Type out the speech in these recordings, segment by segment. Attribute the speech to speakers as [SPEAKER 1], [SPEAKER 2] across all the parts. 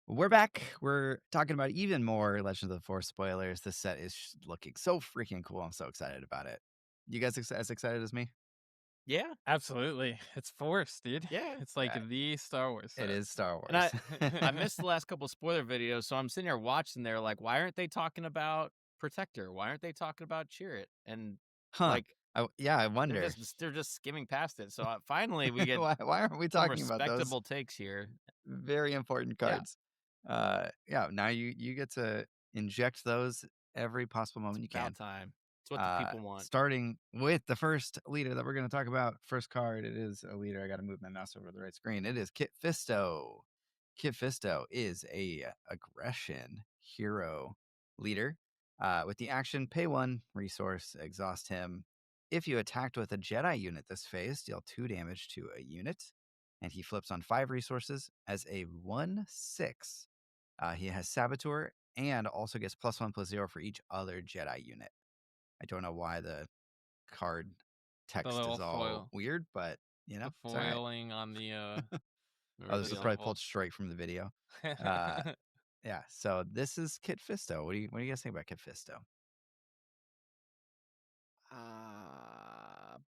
[SPEAKER 1] We're back. We're talking about even more Legend of the Force spoilers. This set is looking so freaking cool. I'm so excited about it. You guys as excited as me?
[SPEAKER 2] Yeah,
[SPEAKER 3] Absolutely. It's Force, dude.
[SPEAKER 2] yeah.
[SPEAKER 3] It's like
[SPEAKER 1] Uh,
[SPEAKER 3] the Star Wars
[SPEAKER 1] it
[SPEAKER 3] set.
[SPEAKER 1] is Star
[SPEAKER 2] And
[SPEAKER 1] Wars.
[SPEAKER 2] I missed the last couple spoiler videos, so I'm sitting here watching. They're like, why aren't they talking about Protector? Why aren't they talking about Cheer It? And
[SPEAKER 1] Huh.
[SPEAKER 2] like
[SPEAKER 1] Yeah, I
[SPEAKER 2] they're
[SPEAKER 1] wonder.
[SPEAKER 2] just skimming past it. So finally, we get
[SPEAKER 1] Why aren't we
[SPEAKER 2] some
[SPEAKER 1] talking about those
[SPEAKER 2] respectable takes here.
[SPEAKER 1] very important
[SPEAKER 2] Yeah,
[SPEAKER 1] cards? Yeah, now you get to inject those every possible
[SPEAKER 2] it's
[SPEAKER 1] moment you
[SPEAKER 2] about
[SPEAKER 1] can.
[SPEAKER 2] time. It's what the people want.
[SPEAKER 1] Starting with the first leader that we're going to talk about. First card, it is a leader. I got to move my mouse over to the right screen. It is Kitfisto. Kitfisto is a aggression hero leader. With the action, pay 1 resource, exhaust him. If you attacked with a Jedi unit this phase, deal 2 damage to a unit. And he flips on 5 resources as a 1/6. He has Saboteur and also gets +1/+0 for each other Jedi unit. I don't know why the card
[SPEAKER 3] The
[SPEAKER 1] text is
[SPEAKER 3] little
[SPEAKER 1] all
[SPEAKER 3] foil.
[SPEAKER 1] weird, but
[SPEAKER 3] The
[SPEAKER 1] it's all right.
[SPEAKER 3] foiling on the
[SPEAKER 1] Oh,
[SPEAKER 3] or
[SPEAKER 1] this
[SPEAKER 3] the
[SPEAKER 1] is probably
[SPEAKER 3] symbol.
[SPEAKER 1] pulled straight from the video. Uh, yeah. So this is Kit Fisto. What do you guys think about Kit Fisto?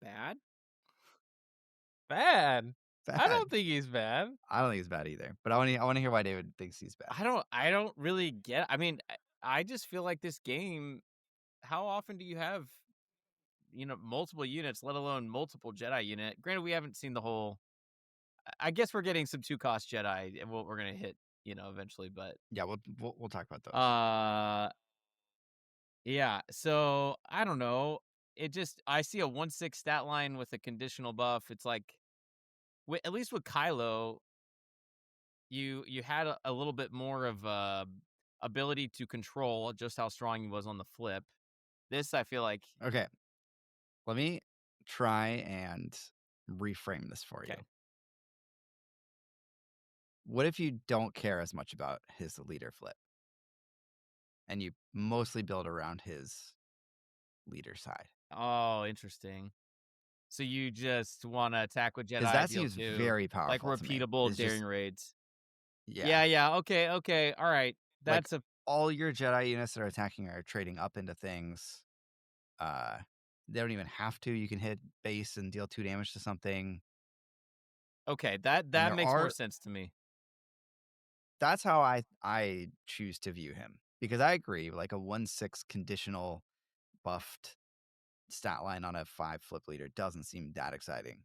[SPEAKER 2] Bad.
[SPEAKER 3] Bad. I
[SPEAKER 1] Bad.
[SPEAKER 3] don't think he's bad.
[SPEAKER 1] I don't think it's bad either, but I want to hear why David thinks he's bad.
[SPEAKER 2] I don't really get. I mean, I just feel like this game. How often do you have multiple units, let alone multiple Jedi unit? Granted, we haven't seen the whole. I guess we're getting some 2-cost Jedi, and we're gonna hit, eventually. But
[SPEAKER 1] Yeah, we'll talk about those.
[SPEAKER 2] uh, yeah. So I don't know. It just I see a 1/6 stat line with a conditional buff. It's like, at least with Kylo, you had a little bit more of ability to control just how strong he was on the flip. This I feel like
[SPEAKER 1] Okay, let me try and reframe this for you.
[SPEAKER 2] okay.
[SPEAKER 1] What if you don't care as much about his leader flip and you mostly build around his leader side?
[SPEAKER 2] Oh, interesting. So you just want to attack with
[SPEAKER 1] Because
[SPEAKER 2] Jedi,
[SPEAKER 1] that
[SPEAKER 2] deal
[SPEAKER 1] seems
[SPEAKER 2] 2,
[SPEAKER 1] very
[SPEAKER 2] like
[SPEAKER 1] powerful to me.
[SPEAKER 2] repeatable
[SPEAKER 1] It's
[SPEAKER 2] daring
[SPEAKER 1] just,
[SPEAKER 2] raids.
[SPEAKER 1] yeah,
[SPEAKER 2] Yeah, yeah. Okay, okay. All right.
[SPEAKER 1] like
[SPEAKER 2] That's a
[SPEAKER 1] all your Jedi units that are attacking are trading up into things. Uh, they don't even have to. You can hit base and deal 2 damage to something.
[SPEAKER 2] okay. That
[SPEAKER 1] And
[SPEAKER 2] that makes more sense to me.
[SPEAKER 1] that's how I choose to view him. Because I agree, like a 1/6 conditional buffed stat line on a 5 flip leader doesn't seem that exciting.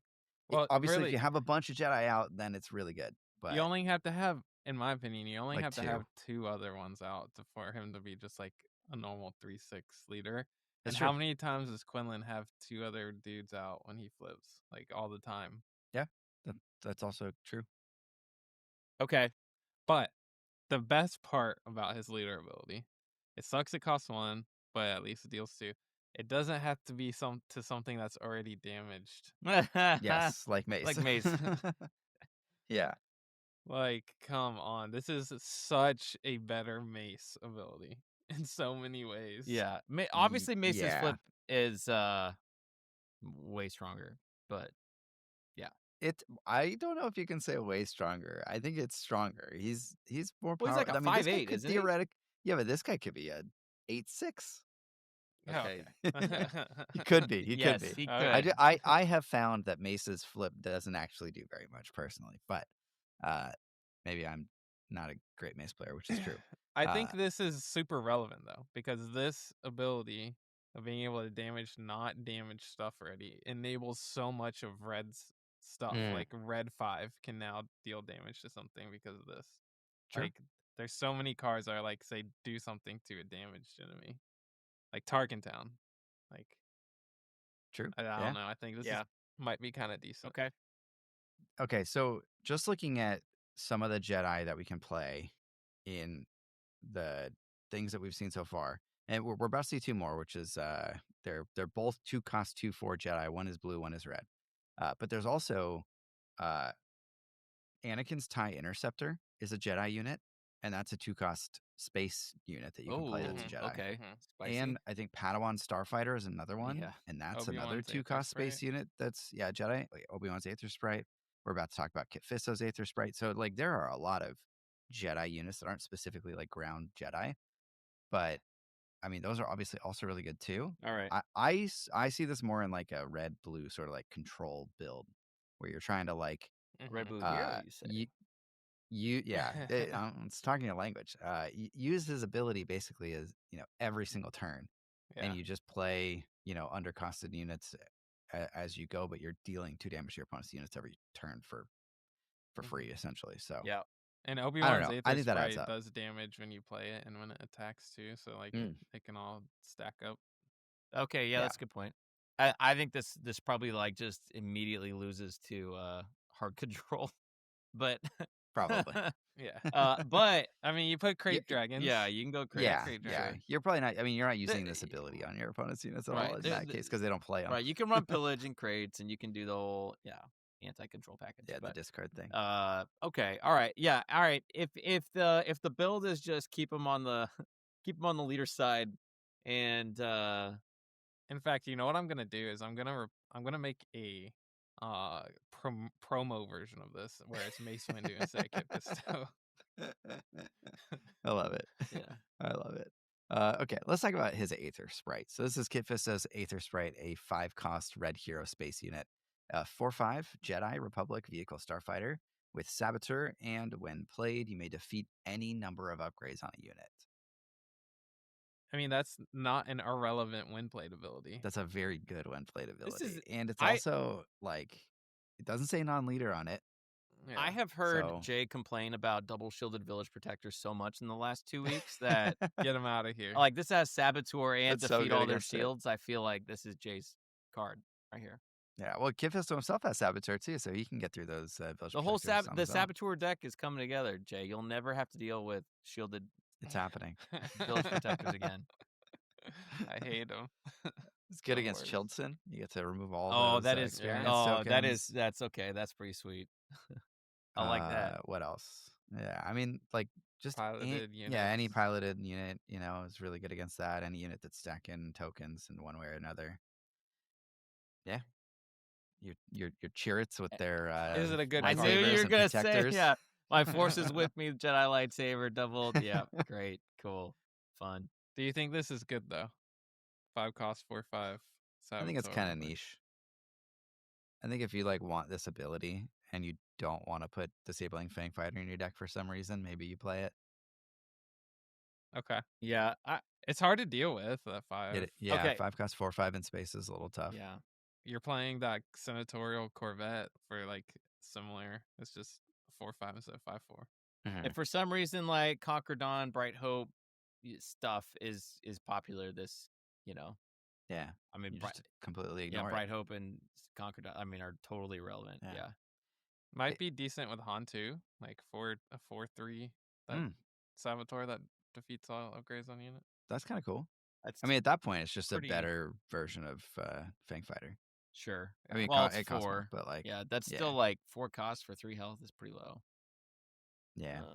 [SPEAKER 3] Well,
[SPEAKER 1] Obviously, if
[SPEAKER 3] really,
[SPEAKER 1] you have a bunch of Jedi out, then it's really good.
[SPEAKER 3] you
[SPEAKER 1] But
[SPEAKER 3] only have to have, in my opinion, you only
[SPEAKER 1] like
[SPEAKER 3] have to have
[SPEAKER 1] 2,
[SPEAKER 3] two other ones out for him to be just like a normal 3/6 leader.
[SPEAKER 1] that's
[SPEAKER 3] And
[SPEAKER 1] true.
[SPEAKER 3] how many times does Quinlan have two other dudes out when he flips? Like all the time.
[SPEAKER 1] Yeah, that's also true.
[SPEAKER 2] Okay.
[SPEAKER 3] But the best part about his leader ability, it sucks it costs 1, but at least it deals 2. It doesn't have to be something that's already damaged.
[SPEAKER 1] Yes, like Mace.
[SPEAKER 2] Like Mace.
[SPEAKER 1] Yeah.
[SPEAKER 3] Like, come on. This is such a better Mace ability in so many ways.
[SPEAKER 2] Yeah. Obviously Mace's
[SPEAKER 1] Yeah.
[SPEAKER 2] flip is way stronger, but yeah.
[SPEAKER 1] I don't know if you can say way stronger. I think it's stronger. He's more
[SPEAKER 2] Well, he's
[SPEAKER 1] power.
[SPEAKER 2] like a
[SPEAKER 1] I mean, this guy
[SPEAKER 2] 5'8",
[SPEAKER 1] could
[SPEAKER 2] isn't he?
[SPEAKER 1] yeah, but this guy could be a 8/6.
[SPEAKER 3] Yeah,
[SPEAKER 2] Okay.
[SPEAKER 3] okay.
[SPEAKER 1] He could be. He could
[SPEAKER 2] Yes,
[SPEAKER 1] be.
[SPEAKER 2] he
[SPEAKER 3] Okay.
[SPEAKER 2] could.
[SPEAKER 1] I have found that Mace's flip doesn't actually do very much personally, but uh, maybe I'm not a great Mace player, which is true.
[SPEAKER 3] I
[SPEAKER 1] Uh,
[SPEAKER 3] think this is super relevant though, because this ability of being able to damage not damaged stuff already enables so much of Red's stuff.
[SPEAKER 2] Mm.
[SPEAKER 3] Like Red 5 can now deal damage to something because of this.
[SPEAKER 1] True.
[SPEAKER 3] Like there's so many cards that are like say do something to a damaged enemy. Like Tarkin Town. Like
[SPEAKER 1] True.
[SPEAKER 3] I
[SPEAKER 1] Yeah.
[SPEAKER 3] don't know. I think this is
[SPEAKER 2] Yeah.
[SPEAKER 3] might be kind of decent.
[SPEAKER 2] Okay.
[SPEAKER 1] Okay. So just looking at some of the Jedi that we can play in the things that we've seen so far, and we're about to see 2 more, which is they're both 2-cost 2/4 Jedi. One is blue, one is red. But there's also uh, Anakin's TIE Interceptor is a Jedi unit, and that's a 2-cost space unit that you can play that's a
[SPEAKER 2] Oh,
[SPEAKER 3] Mm-hmm.
[SPEAKER 1] Jedi.
[SPEAKER 2] okay.
[SPEAKER 3] Mm-hmm.
[SPEAKER 2] Spicy.
[SPEAKER 1] And I think Padawan Starfighter is another one,
[SPEAKER 2] Yeah.
[SPEAKER 1] and that's another
[SPEAKER 3] Obi-Wan's Aether
[SPEAKER 1] 2-cost space
[SPEAKER 3] Sprite.
[SPEAKER 1] unit. That's Jedi. Like Obi-Wan's Aether Sprite. We're about to talk about Kitfisto's Aether Sprite. So like there are a lot of Jedi units that aren't specifically like ground Jedi, but I mean those are obviously also really good too.
[SPEAKER 2] All right.
[SPEAKER 1] I see this more in like a red blue sort of like control build where you're trying to like
[SPEAKER 2] Red Blue Hero, you say?
[SPEAKER 1] it's talking a language. Use his ability basically as every single turn, and
[SPEAKER 3] Yeah.
[SPEAKER 1] you just play undercosted units as you go, but you're dealing 2 damage to your opponent's units every turn for free essentially. So
[SPEAKER 2] Yeah.
[SPEAKER 3] And
[SPEAKER 1] I don't
[SPEAKER 3] Obi-Wan's
[SPEAKER 1] know. I
[SPEAKER 3] Aether
[SPEAKER 1] think that adds
[SPEAKER 3] Sprite
[SPEAKER 1] up.
[SPEAKER 3] does damage when you play it and when it attacks too, so like they can all stack up.
[SPEAKER 2] Okay, yeah,
[SPEAKER 1] Yeah.
[SPEAKER 2] that's a good point. I think this probably like just immediately loses to hard control, but
[SPEAKER 1] Probably.
[SPEAKER 3] Yeah.
[SPEAKER 2] but
[SPEAKER 3] I mean, you put crate dragons.
[SPEAKER 2] yeah, you can go crazy.
[SPEAKER 1] Yeah,
[SPEAKER 3] Crate
[SPEAKER 1] yeah.
[SPEAKER 3] dragon.
[SPEAKER 1] You're probably not. I mean, you're not using this ability on your opponent's units at all
[SPEAKER 2] Right.
[SPEAKER 1] in that case because they don't play them.
[SPEAKER 2] Right, you can run pillage and crates, and you can do the whole anti-control package.
[SPEAKER 1] Yeah, the
[SPEAKER 2] but,
[SPEAKER 1] discard thing.
[SPEAKER 2] okay, all right, yeah, all right. If the build is just keep them on the leader side, and
[SPEAKER 3] In fact, you know what I'm gonna do is I'm gonna make a promo version of this where it's Mace Windu instead of Kitfisto.
[SPEAKER 1] I love it.
[SPEAKER 2] Yeah.
[SPEAKER 1] I love it. Okay, let's talk about his Aether Sprite. So this is Kitfisto's Aether Sprite, a 5-cost red hero space unit. 4/5 Jedi Republic vehicle starfighter with Saboteur, and when played, you may defeat any number of upgrades on a unit.
[SPEAKER 3] I mean, that's not an irrelevant win played ability.
[SPEAKER 1] That's a very good when played ability.
[SPEAKER 2] is-
[SPEAKER 1] and it's
[SPEAKER 2] I-
[SPEAKER 1] also like, it doesn't say non-leader on it.
[SPEAKER 3] Yeah.
[SPEAKER 2] I have heard
[SPEAKER 1] So-
[SPEAKER 2] Jay complain about double shielded village protectors so much in the last 2 weeks that
[SPEAKER 3] Get him out of here.
[SPEAKER 2] like this has Saboteur and
[SPEAKER 1] That's so
[SPEAKER 2] defeat
[SPEAKER 1] good
[SPEAKER 2] all their
[SPEAKER 1] against it.
[SPEAKER 2] shields. I feel like this is Jay's card right here.
[SPEAKER 1] Yeah, well, Kitfisto himself has Saboteur too, so he can get through those village
[SPEAKER 2] The whole
[SPEAKER 1] protectors on
[SPEAKER 2] the
[SPEAKER 1] his own.
[SPEAKER 2] Saboteur deck is coming together, Jay. You'll never have to deal with shielded
[SPEAKER 1] It's happening.
[SPEAKER 2] village protectors again.
[SPEAKER 3] I hate him.
[SPEAKER 1] It's good
[SPEAKER 3] The
[SPEAKER 1] against
[SPEAKER 3] worst.
[SPEAKER 1] Childson. You get to remove all
[SPEAKER 2] Oh,
[SPEAKER 1] those
[SPEAKER 2] that is
[SPEAKER 1] experience
[SPEAKER 2] that's
[SPEAKER 1] tokens.
[SPEAKER 2] okay. That's pretty sweet. I like that.
[SPEAKER 1] What else? Yeah, I mean, like just
[SPEAKER 3] Piloted
[SPEAKER 1] any
[SPEAKER 3] units.
[SPEAKER 1] piloted unit, is really good against that. Any unit that's stacking tokens in one way or another. Yeah, your Chirrits with their
[SPEAKER 3] Is it a good
[SPEAKER 2] I
[SPEAKER 3] card,
[SPEAKER 2] knew you
[SPEAKER 3] though?
[SPEAKER 2] were
[SPEAKER 1] and
[SPEAKER 2] gonna say,
[SPEAKER 1] protectors.
[SPEAKER 2] yeah. My force is with me. Jedi lightsaber doubled. Yeah, great, cool, fun.
[SPEAKER 3] Do you think this is good though? 5 cost 4/5.
[SPEAKER 1] I think it's kind of niche. I think if you like want this ability and you don't want to put Disabling Fang Fighter in your deck for some reason, maybe you play it.
[SPEAKER 3] Okay.
[SPEAKER 2] Yeah,
[SPEAKER 3] It's hard to deal with at 5.
[SPEAKER 1] Yeah,
[SPEAKER 2] Okay.
[SPEAKER 1] 5 cost 4/5 in space is a little tough.
[SPEAKER 2] yeah.
[SPEAKER 3] You're playing that senatorial Corvette for like similar. It's just 4/5 instead of 5/4.
[SPEAKER 1] Mhm.
[SPEAKER 2] If for some reason like Conquer Dawn, Bright Hope stuff is popular, this
[SPEAKER 1] Yeah,
[SPEAKER 2] I mean,
[SPEAKER 1] you just completely ignore it.
[SPEAKER 2] Bright Hope and Conquer Dawn, I mean, are totally irrelevant.
[SPEAKER 1] Yeah.
[SPEAKER 2] Yeah.
[SPEAKER 3] Might be decent with Han too, like a 4/3 that Saboteur that defeats all upgrades on unit.
[SPEAKER 1] That's kind of cool.
[SPEAKER 2] That's
[SPEAKER 1] I mean, at that point, it's just a
[SPEAKER 2] pretty-
[SPEAKER 1] better version of Fang Fighter.
[SPEAKER 2] sure.
[SPEAKER 1] I mean,
[SPEAKER 2] well,
[SPEAKER 1] it
[SPEAKER 2] it's
[SPEAKER 1] costs
[SPEAKER 2] 4,
[SPEAKER 1] more, but like,
[SPEAKER 2] yeah, that's still like 4 costs for 3 health is pretty low.
[SPEAKER 1] yeah.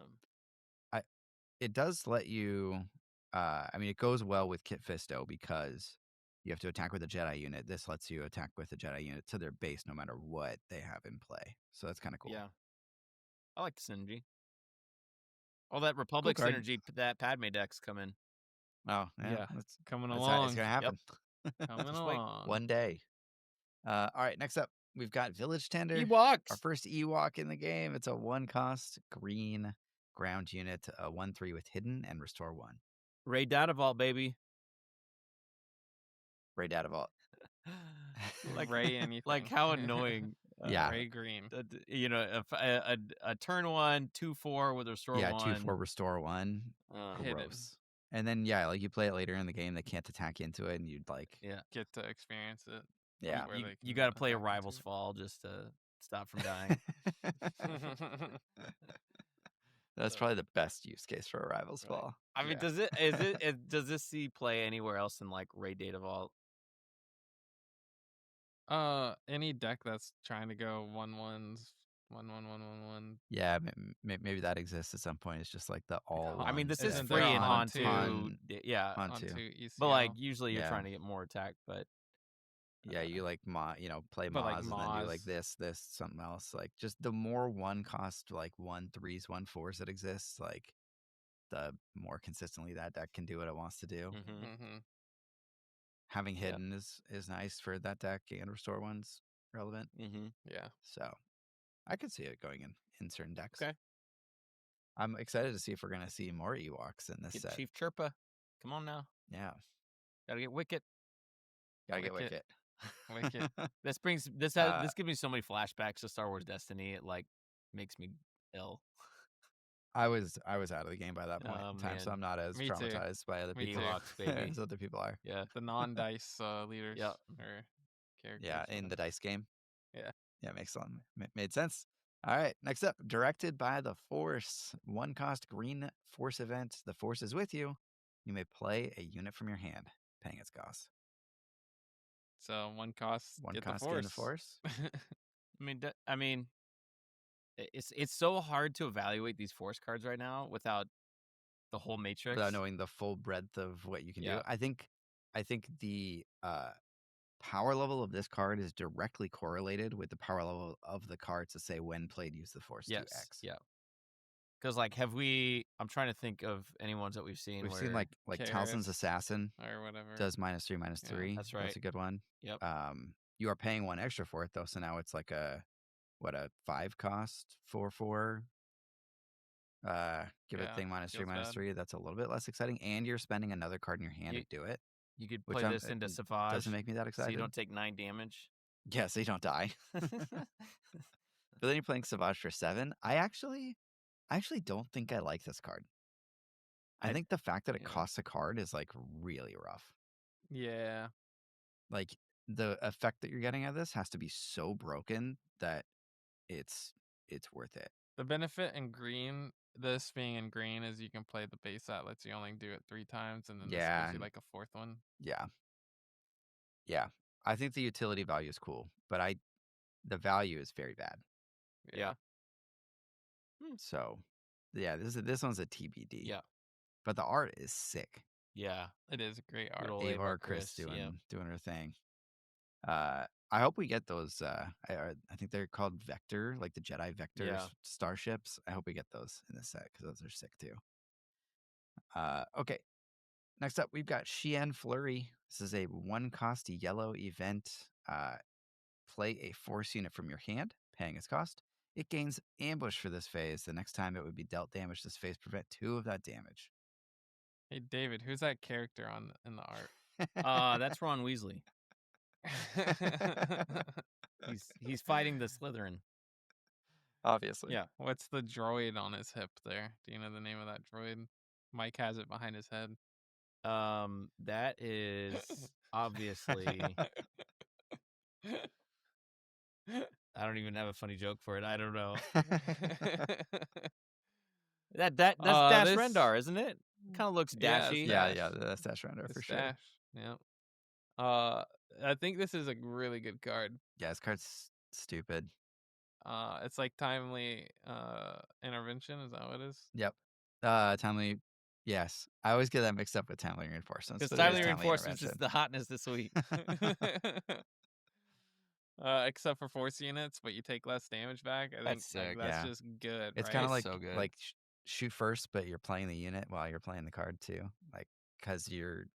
[SPEAKER 1] It does let you. I mean, it goes well with Kitfisto because you have to attack with a Jedi unit. This lets you attack with a Jedi unit to their base, no matter what they have in play. So that's kind of cool.
[SPEAKER 2] Yeah. I like the synergy. All that Republic
[SPEAKER 1] card.
[SPEAKER 2] synergy that Padme decks come in.
[SPEAKER 1] Oh
[SPEAKER 3] Yeah,
[SPEAKER 1] that's
[SPEAKER 3] coming
[SPEAKER 1] how
[SPEAKER 3] along.
[SPEAKER 1] it's gonna happen.
[SPEAKER 3] Coming
[SPEAKER 2] Just wait.
[SPEAKER 3] along.
[SPEAKER 1] One day. All right, next up, we've got Village Tender.
[SPEAKER 2] Ewoks.
[SPEAKER 1] Our first Ewok in the game. It's a 1-cost green ground unit, a 1/3 with hidden and restore 1.
[SPEAKER 2] Ray Data Vault, baby.
[SPEAKER 1] Ray Data Vault.
[SPEAKER 2] like
[SPEAKER 3] Ray anything.
[SPEAKER 2] Like how annoying.
[SPEAKER 1] Yeah.
[SPEAKER 3] Ray Green.
[SPEAKER 2] A turn 1, 2/4 with restore 1.
[SPEAKER 1] 2/4 restore 1.
[SPEAKER 3] Hidden.
[SPEAKER 1] Gross. And then like you play it later in the game, they can't attack into it, and you'd like
[SPEAKER 3] Get to experience it.
[SPEAKER 1] yeah.
[SPEAKER 3] Where they
[SPEAKER 2] You
[SPEAKER 3] can
[SPEAKER 2] got to play
[SPEAKER 3] attack into
[SPEAKER 2] Rival's
[SPEAKER 3] it.
[SPEAKER 2] Fall just to stop from dying.
[SPEAKER 1] That's probably the best use case for a Rival's
[SPEAKER 3] Right.
[SPEAKER 1] Fall.
[SPEAKER 2] I mean,
[SPEAKER 3] Yeah.
[SPEAKER 2] does this see play anywhere else in like Ray Data Vault?
[SPEAKER 3] Any deck that's trying to go 1/1s, 1/1.
[SPEAKER 1] Yeah, maybe that exists at some point. It's just like the all.
[SPEAKER 2] I mean, this is
[SPEAKER 3] Isn't
[SPEAKER 2] free
[SPEAKER 3] there
[SPEAKER 2] in
[SPEAKER 3] Han
[SPEAKER 2] Han
[SPEAKER 3] too?
[SPEAKER 2] 2. Yeah,
[SPEAKER 1] Han
[SPEAKER 3] On
[SPEAKER 1] 2.
[SPEAKER 3] to ECL.
[SPEAKER 2] but like usually you're
[SPEAKER 1] Yeah.
[SPEAKER 2] trying to get more attack, but
[SPEAKER 1] Yeah, you like play
[SPEAKER 3] But like
[SPEAKER 1] Moz and then do like
[SPEAKER 3] Moz,
[SPEAKER 1] this, something else. Like just the more one cost like 1/3s, 1/4s that exists, like the more consistently that deck can do what it wants to do.
[SPEAKER 2] Mm-hmm.
[SPEAKER 3] mm-hmm.
[SPEAKER 1] Having
[SPEAKER 2] Yep.
[SPEAKER 1] hidden is nice for that deck, and restore one's relevant.
[SPEAKER 2] Mm-hmm.
[SPEAKER 3] Yeah.
[SPEAKER 1] So I could see it going in certain decks.
[SPEAKER 2] Okay.
[SPEAKER 1] I'm excited to see if we're gonna see more Ewoks in this
[SPEAKER 2] Get
[SPEAKER 1] set.
[SPEAKER 2] Chief Chirpa. Come on now.
[SPEAKER 1] Yeah,
[SPEAKER 2] Gotta get Wicket.
[SPEAKER 1] gotta get
[SPEAKER 3] Wicket.
[SPEAKER 1] Wicket.
[SPEAKER 3] Wicket.
[SPEAKER 2] This gives me so many flashbacks to Star Wars Destiny. It like makes me ill.
[SPEAKER 1] I was out of the game by that point
[SPEAKER 2] Oh
[SPEAKER 1] in time, so
[SPEAKER 2] man.
[SPEAKER 1] I'm not as
[SPEAKER 3] Me too.
[SPEAKER 1] traumatized by other
[SPEAKER 3] Me
[SPEAKER 1] people
[SPEAKER 3] too.
[SPEAKER 2] Ewoks, baby.
[SPEAKER 1] as other people are.
[SPEAKER 2] Yeah.
[SPEAKER 3] The non-dice leaders
[SPEAKER 2] Yep.
[SPEAKER 3] or characters.
[SPEAKER 1] Yeah, in the dice game.
[SPEAKER 3] Yeah.
[SPEAKER 1] Yeah, made sense. All right, next up, directed by the Force. One cost green Force event. The Force is with you. You may play a unit from your hand, paying its cost.
[SPEAKER 3] So one cost,
[SPEAKER 1] One
[SPEAKER 3] get
[SPEAKER 1] cost,
[SPEAKER 3] the
[SPEAKER 1] get in the
[SPEAKER 3] Force.
[SPEAKER 1] Force.
[SPEAKER 2] I mean, it's so hard to evaluate these Force cards right now without the whole matrix.
[SPEAKER 1] Without knowing the full breadth of what you can do.
[SPEAKER 2] Yeah.
[SPEAKER 1] I think the power level of this card is directly correlated with the power level of the card to say when played use the Force
[SPEAKER 2] Yes.
[SPEAKER 1] 2x.
[SPEAKER 2] Yeah. Because like, I'm trying to think of any ones that we've seen.
[SPEAKER 1] We've
[SPEAKER 2] where,
[SPEAKER 1] seen like Talzin's
[SPEAKER 3] Karis
[SPEAKER 1] Assassin
[SPEAKER 3] or whatever.
[SPEAKER 1] does -3/3.
[SPEAKER 2] That's right.
[SPEAKER 1] That's a good one.
[SPEAKER 2] Yep.
[SPEAKER 1] You are paying one extra for it though, so now it's like a 5 cost 4/4. Give it
[SPEAKER 3] Yeah,
[SPEAKER 1] thing
[SPEAKER 3] feels bad.
[SPEAKER 1] -3/3. That's a little bit less exciting, and you're spending another card in your hand to do it.
[SPEAKER 2] You could
[SPEAKER 1] Which
[SPEAKER 2] play this into Savage.
[SPEAKER 1] doesn't make me that
[SPEAKER 2] So
[SPEAKER 1] excited.
[SPEAKER 2] you don't take 9 damage.
[SPEAKER 1] Yeah, so you don't die. But then you're playing Savage for 7. I actually don't think I like this card. I think the fact that it
[SPEAKER 3] yeah.
[SPEAKER 1] costs a card is like really rough.
[SPEAKER 3] Yeah.
[SPEAKER 1] Like the effect that you're getting out of this has to be so broken that it's worth it.
[SPEAKER 3] The benefit in green, this being in green, is you can play the base that lets you only do it 3 times, and then this
[SPEAKER 1] Yeah.
[SPEAKER 3] gives you like a 4th one.
[SPEAKER 1] Yeah. Yeah. I think the utility value is cool, but the value is very bad.
[SPEAKER 2] Yeah.
[SPEAKER 1] So, yeah, this one's a TBD.
[SPEAKER 2] Yeah.
[SPEAKER 1] But the art is sick.
[SPEAKER 2] Yeah.
[SPEAKER 3] It is a great
[SPEAKER 2] Good
[SPEAKER 3] art.
[SPEAKER 2] old
[SPEAKER 1] Avar
[SPEAKER 2] Avar
[SPEAKER 1] Chris
[SPEAKER 2] Chris. Yeah.
[SPEAKER 1] doing her thing. I hope we get those. I think they're called Vector, like the Jedi Vector starships. I hope we get those in this set because those are sick too. Okay. Next up, we've got Shien Flurry. This is a 1 cost yellow event. Play a Force unit from your hand, paying its cost. It gains ambush for this phase. The next time it would be dealt damage this phase, prevent 2 of that damage.
[SPEAKER 3] Hey David, who's that character in the art?
[SPEAKER 2] That's Ron Weasley. He's fighting the Slytherin.
[SPEAKER 1] Obviously.
[SPEAKER 2] Yeah.
[SPEAKER 3] What's the droid on his hip there? Do you know the name of that droid? Mike has it behind his head.
[SPEAKER 2] That is obviously. I don't even have a funny joke for it. I don't know. That's Dash Rendar, isn't it? Kind of looks dashy.
[SPEAKER 1] Yeah, that's Dash Rendar for sure.
[SPEAKER 3] Dash. Yeah. I think this is a really good card.
[SPEAKER 1] Yeah, this card's stupid.
[SPEAKER 3] It's like timely intervention. Is that what it is?
[SPEAKER 1] Yep. Timely. Yes, I always get that mixed up with timely reinforcements.
[SPEAKER 2] Because
[SPEAKER 1] but it is
[SPEAKER 2] timely reinforcements is
[SPEAKER 1] intervention.
[SPEAKER 2] the hotness this week.
[SPEAKER 3] Except for Force units, but you take less damage back. I think
[SPEAKER 2] That's sick.
[SPEAKER 3] that's
[SPEAKER 1] Yeah.
[SPEAKER 3] just good.
[SPEAKER 1] It's
[SPEAKER 3] right?
[SPEAKER 1] kind of like
[SPEAKER 2] so good.
[SPEAKER 1] like shoot first, but you're playing the unit while you're playing the card too, like because you're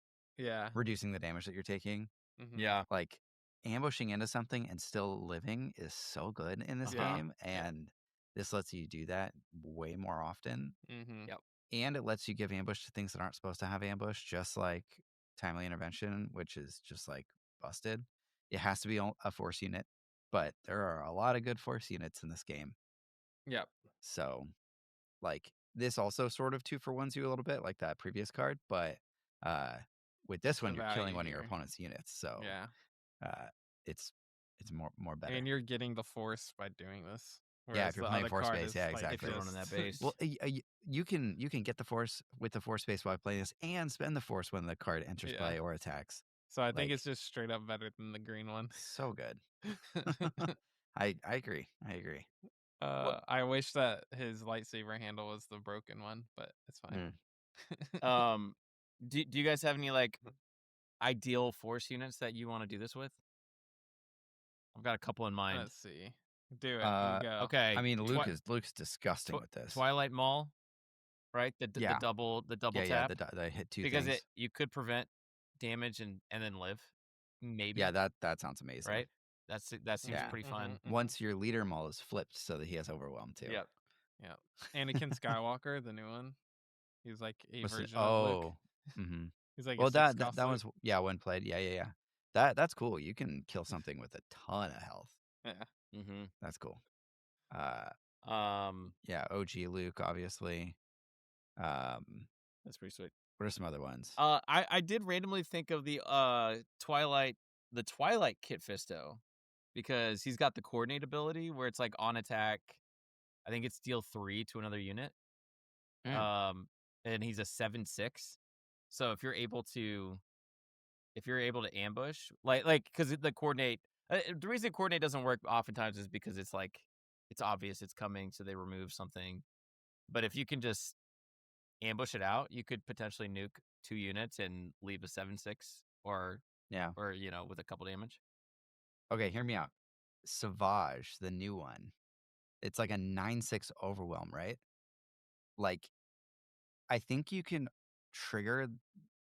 [SPEAKER 1] reducing the damage that you're taking.
[SPEAKER 3] Mhm.
[SPEAKER 2] Yeah.
[SPEAKER 1] Like ambushing into something and still living is so good in this game, and this lets you do that way more often.
[SPEAKER 3] Mhm.
[SPEAKER 2] Yep.
[SPEAKER 1] And it lets you give ambush to things that aren't supposed to have ambush, just like timely intervention, which is just like busted. It has to be a Force unit, but there are a lot of good Force units in this game.
[SPEAKER 3] Yep.
[SPEAKER 1] So, like, this also sort of 2-for-1s you a little bit, like that previous card, but with this one,
[SPEAKER 3] The
[SPEAKER 1] you're killing
[SPEAKER 3] value
[SPEAKER 1] one of your
[SPEAKER 3] here.
[SPEAKER 1] opponent's units. So,
[SPEAKER 3] Yeah.
[SPEAKER 1] it's more better.
[SPEAKER 3] And you're getting the Force by doing this.
[SPEAKER 1] Yeah, if you're
[SPEAKER 3] the
[SPEAKER 1] playing
[SPEAKER 3] other
[SPEAKER 1] Force
[SPEAKER 3] card
[SPEAKER 1] base,
[SPEAKER 3] is,
[SPEAKER 1] yeah,
[SPEAKER 3] like,
[SPEAKER 1] exactly.
[SPEAKER 2] If you're running that base.
[SPEAKER 1] Well, you can get the Force with the Force base while playing this, and spend the Force when the card enters play or attacks.
[SPEAKER 3] So I think
[SPEAKER 1] like-
[SPEAKER 3] it's just straight up better than the green one.
[SPEAKER 1] So good. I agree.
[SPEAKER 3] I wish that his lightsaber handle was the broken one, but it's fine.
[SPEAKER 2] Do you guys have any like ideal Force units that you want to do this with? I've got a couple in mind.
[SPEAKER 3] Let's see. Do it. You go.
[SPEAKER 2] Okay.
[SPEAKER 1] I mean, Luke's disgusting with this.
[SPEAKER 2] Twilight Maul, right? The
[SPEAKER 1] Yeah.
[SPEAKER 2] double
[SPEAKER 1] Yeah,
[SPEAKER 2] tap,
[SPEAKER 1] the hit 2
[SPEAKER 2] because
[SPEAKER 1] things.
[SPEAKER 2] you could prevent damage and then live, maybe.
[SPEAKER 1] Yeah, that sounds amazing.
[SPEAKER 2] Right. That seems
[SPEAKER 1] Yeah.
[SPEAKER 2] pretty fun.
[SPEAKER 1] Once your leader maul is flipped so that he has overwhelm too.
[SPEAKER 2] Yep.
[SPEAKER 3] Yeah. Anakin Skywalker, the new one. He's like a
[SPEAKER 1] What's it?
[SPEAKER 3] version of Luke.
[SPEAKER 1] Oh. Mm-hmm.
[SPEAKER 3] He's like a
[SPEAKER 1] Well,
[SPEAKER 3] six
[SPEAKER 1] that
[SPEAKER 3] cost
[SPEAKER 1] that
[SPEAKER 3] Luke.
[SPEAKER 1] was when played. Yeah. That's cool. You can kill something with a ton of health.
[SPEAKER 3] Yeah.
[SPEAKER 2] Mm-hmm.
[SPEAKER 1] That's cool.
[SPEAKER 2] Um,
[SPEAKER 1] Yeah, OG Luke, obviously.
[SPEAKER 2] that's pretty sweet.
[SPEAKER 1] What are some other ones?
[SPEAKER 2] I did randomly think of the Twilight Kitfisto, because he's got the coordinate ability where it's like on attack. I think it's deal 3 to another unit. And he's a 7/6. So if you're able to ambush, like because the coordinate, the reason coordinate doesn't work oftentimes is because it's like it's obvious it's coming, so they remove something. But if you can just ambush it out, you could potentially nuke 2 units and leave a 7/6 or
[SPEAKER 1] Yeah.
[SPEAKER 2] with a couple damage.
[SPEAKER 1] Okay, hear me out. Savage, the new one. It's like a 9/6 overwhelm, right? Like, I think you can trigger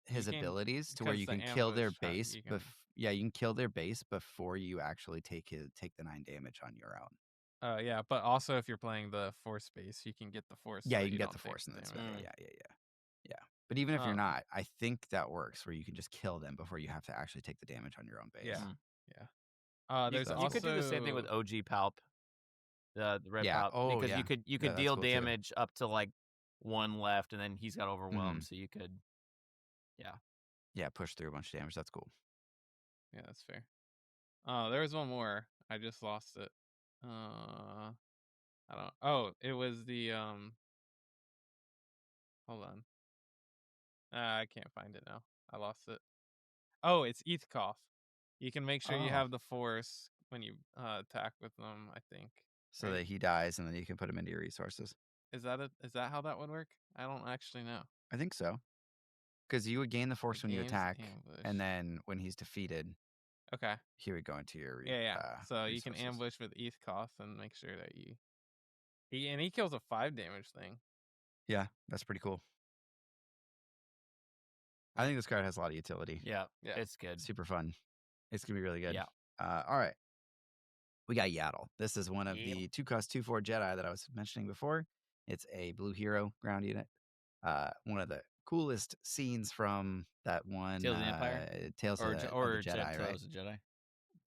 [SPEAKER 1] his
[SPEAKER 3] You can,
[SPEAKER 1] abilities to where you
[SPEAKER 3] because
[SPEAKER 1] can
[SPEAKER 3] the
[SPEAKER 1] kill their
[SPEAKER 3] ambush,
[SPEAKER 1] base.
[SPEAKER 3] you can.
[SPEAKER 1] Yeah, you can kill their base before you actually take the 9 damage on your own.
[SPEAKER 3] Yeah, but also if you're playing the force base, you can get the force.
[SPEAKER 1] Yeah,
[SPEAKER 3] so
[SPEAKER 1] you can get
[SPEAKER 3] don't
[SPEAKER 1] the
[SPEAKER 3] take
[SPEAKER 1] force in this.
[SPEAKER 3] damage.
[SPEAKER 1] Yeah. But even if you're
[SPEAKER 3] Um,
[SPEAKER 1] not, I think that works where you can just kill them before you have to actually take the damage on your own base.
[SPEAKER 3] Yeah.
[SPEAKER 2] Mhm.
[SPEAKER 3] Yeah. There's
[SPEAKER 1] that's
[SPEAKER 2] You
[SPEAKER 3] also
[SPEAKER 2] could do the same thing with OG Palp, the red
[SPEAKER 1] Yeah.
[SPEAKER 2] Palp,
[SPEAKER 1] Oh,
[SPEAKER 2] because
[SPEAKER 1] yeah.
[SPEAKER 2] you
[SPEAKER 1] Yeah,
[SPEAKER 2] could
[SPEAKER 1] that's
[SPEAKER 2] deal
[SPEAKER 1] cool too.
[SPEAKER 2] damage up to like 1 left, and then he's got overwhelmed,
[SPEAKER 1] Mhm.
[SPEAKER 2] so you could, yeah.
[SPEAKER 1] Yeah, push through a bunch of damage. That's cool.
[SPEAKER 3] Yeah, that's fair. There was one more. I just lost it. I don't. Oh, it was the Hold on. I can't find it now. I lost it. Oh, it's Ethkoff. You can make sure you
[SPEAKER 1] Oh.
[SPEAKER 3] have the force when you attack with them, I think.
[SPEAKER 1] So
[SPEAKER 3] Right?
[SPEAKER 1] that he dies and then you can put him into your resources.
[SPEAKER 3] Is that how that would work? I don't actually know.
[SPEAKER 1] I think so. Because you would gain the force
[SPEAKER 3] It
[SPEAKER 1] when you
[SPEAKER 3] gains
[SPEAKER 1] attack,
[SPEAKER 3] ambush.
[SPEAKER 1] and then when he's defeated,
[SPEAKER 3] Okay.
[SPEAKER 1] he would go into your
[SPEAKER 3] Yeah. So you can
[SPEAKER 1] resources.
[SPEAKER 3] ambush with Ethkoff and make sure that he kills a 5 damage thing.
[SPEAKER 1] Yeah, that's pretty cool. I think this card has a lot of utility.
[SPEAKER 2] Yeah,
[SPEAKER 3] Yeah.
[SPEAKER 2] it's good.
[SPEAKER 1] Super fun. It's gonna be really good.
[SPEAKER 2] Yeah.
[SPEAKER 1] All right. We got Yattle. This is one of
[SPEAKER 2] Yattle.
[SPEAKER 1] the 2-cost 2/4 Jedi that I was mentioning before. It's a blue hero ground unit. One of the coolest scenes from that one
[SPEAKER 2] Tales of the Empire?
[SPEAKER 1] Tales
[SPEAKER 2] Or
[SPEAKER 1] of the Jedi, right?
[SPEAKER 2] Tales of the Jedi.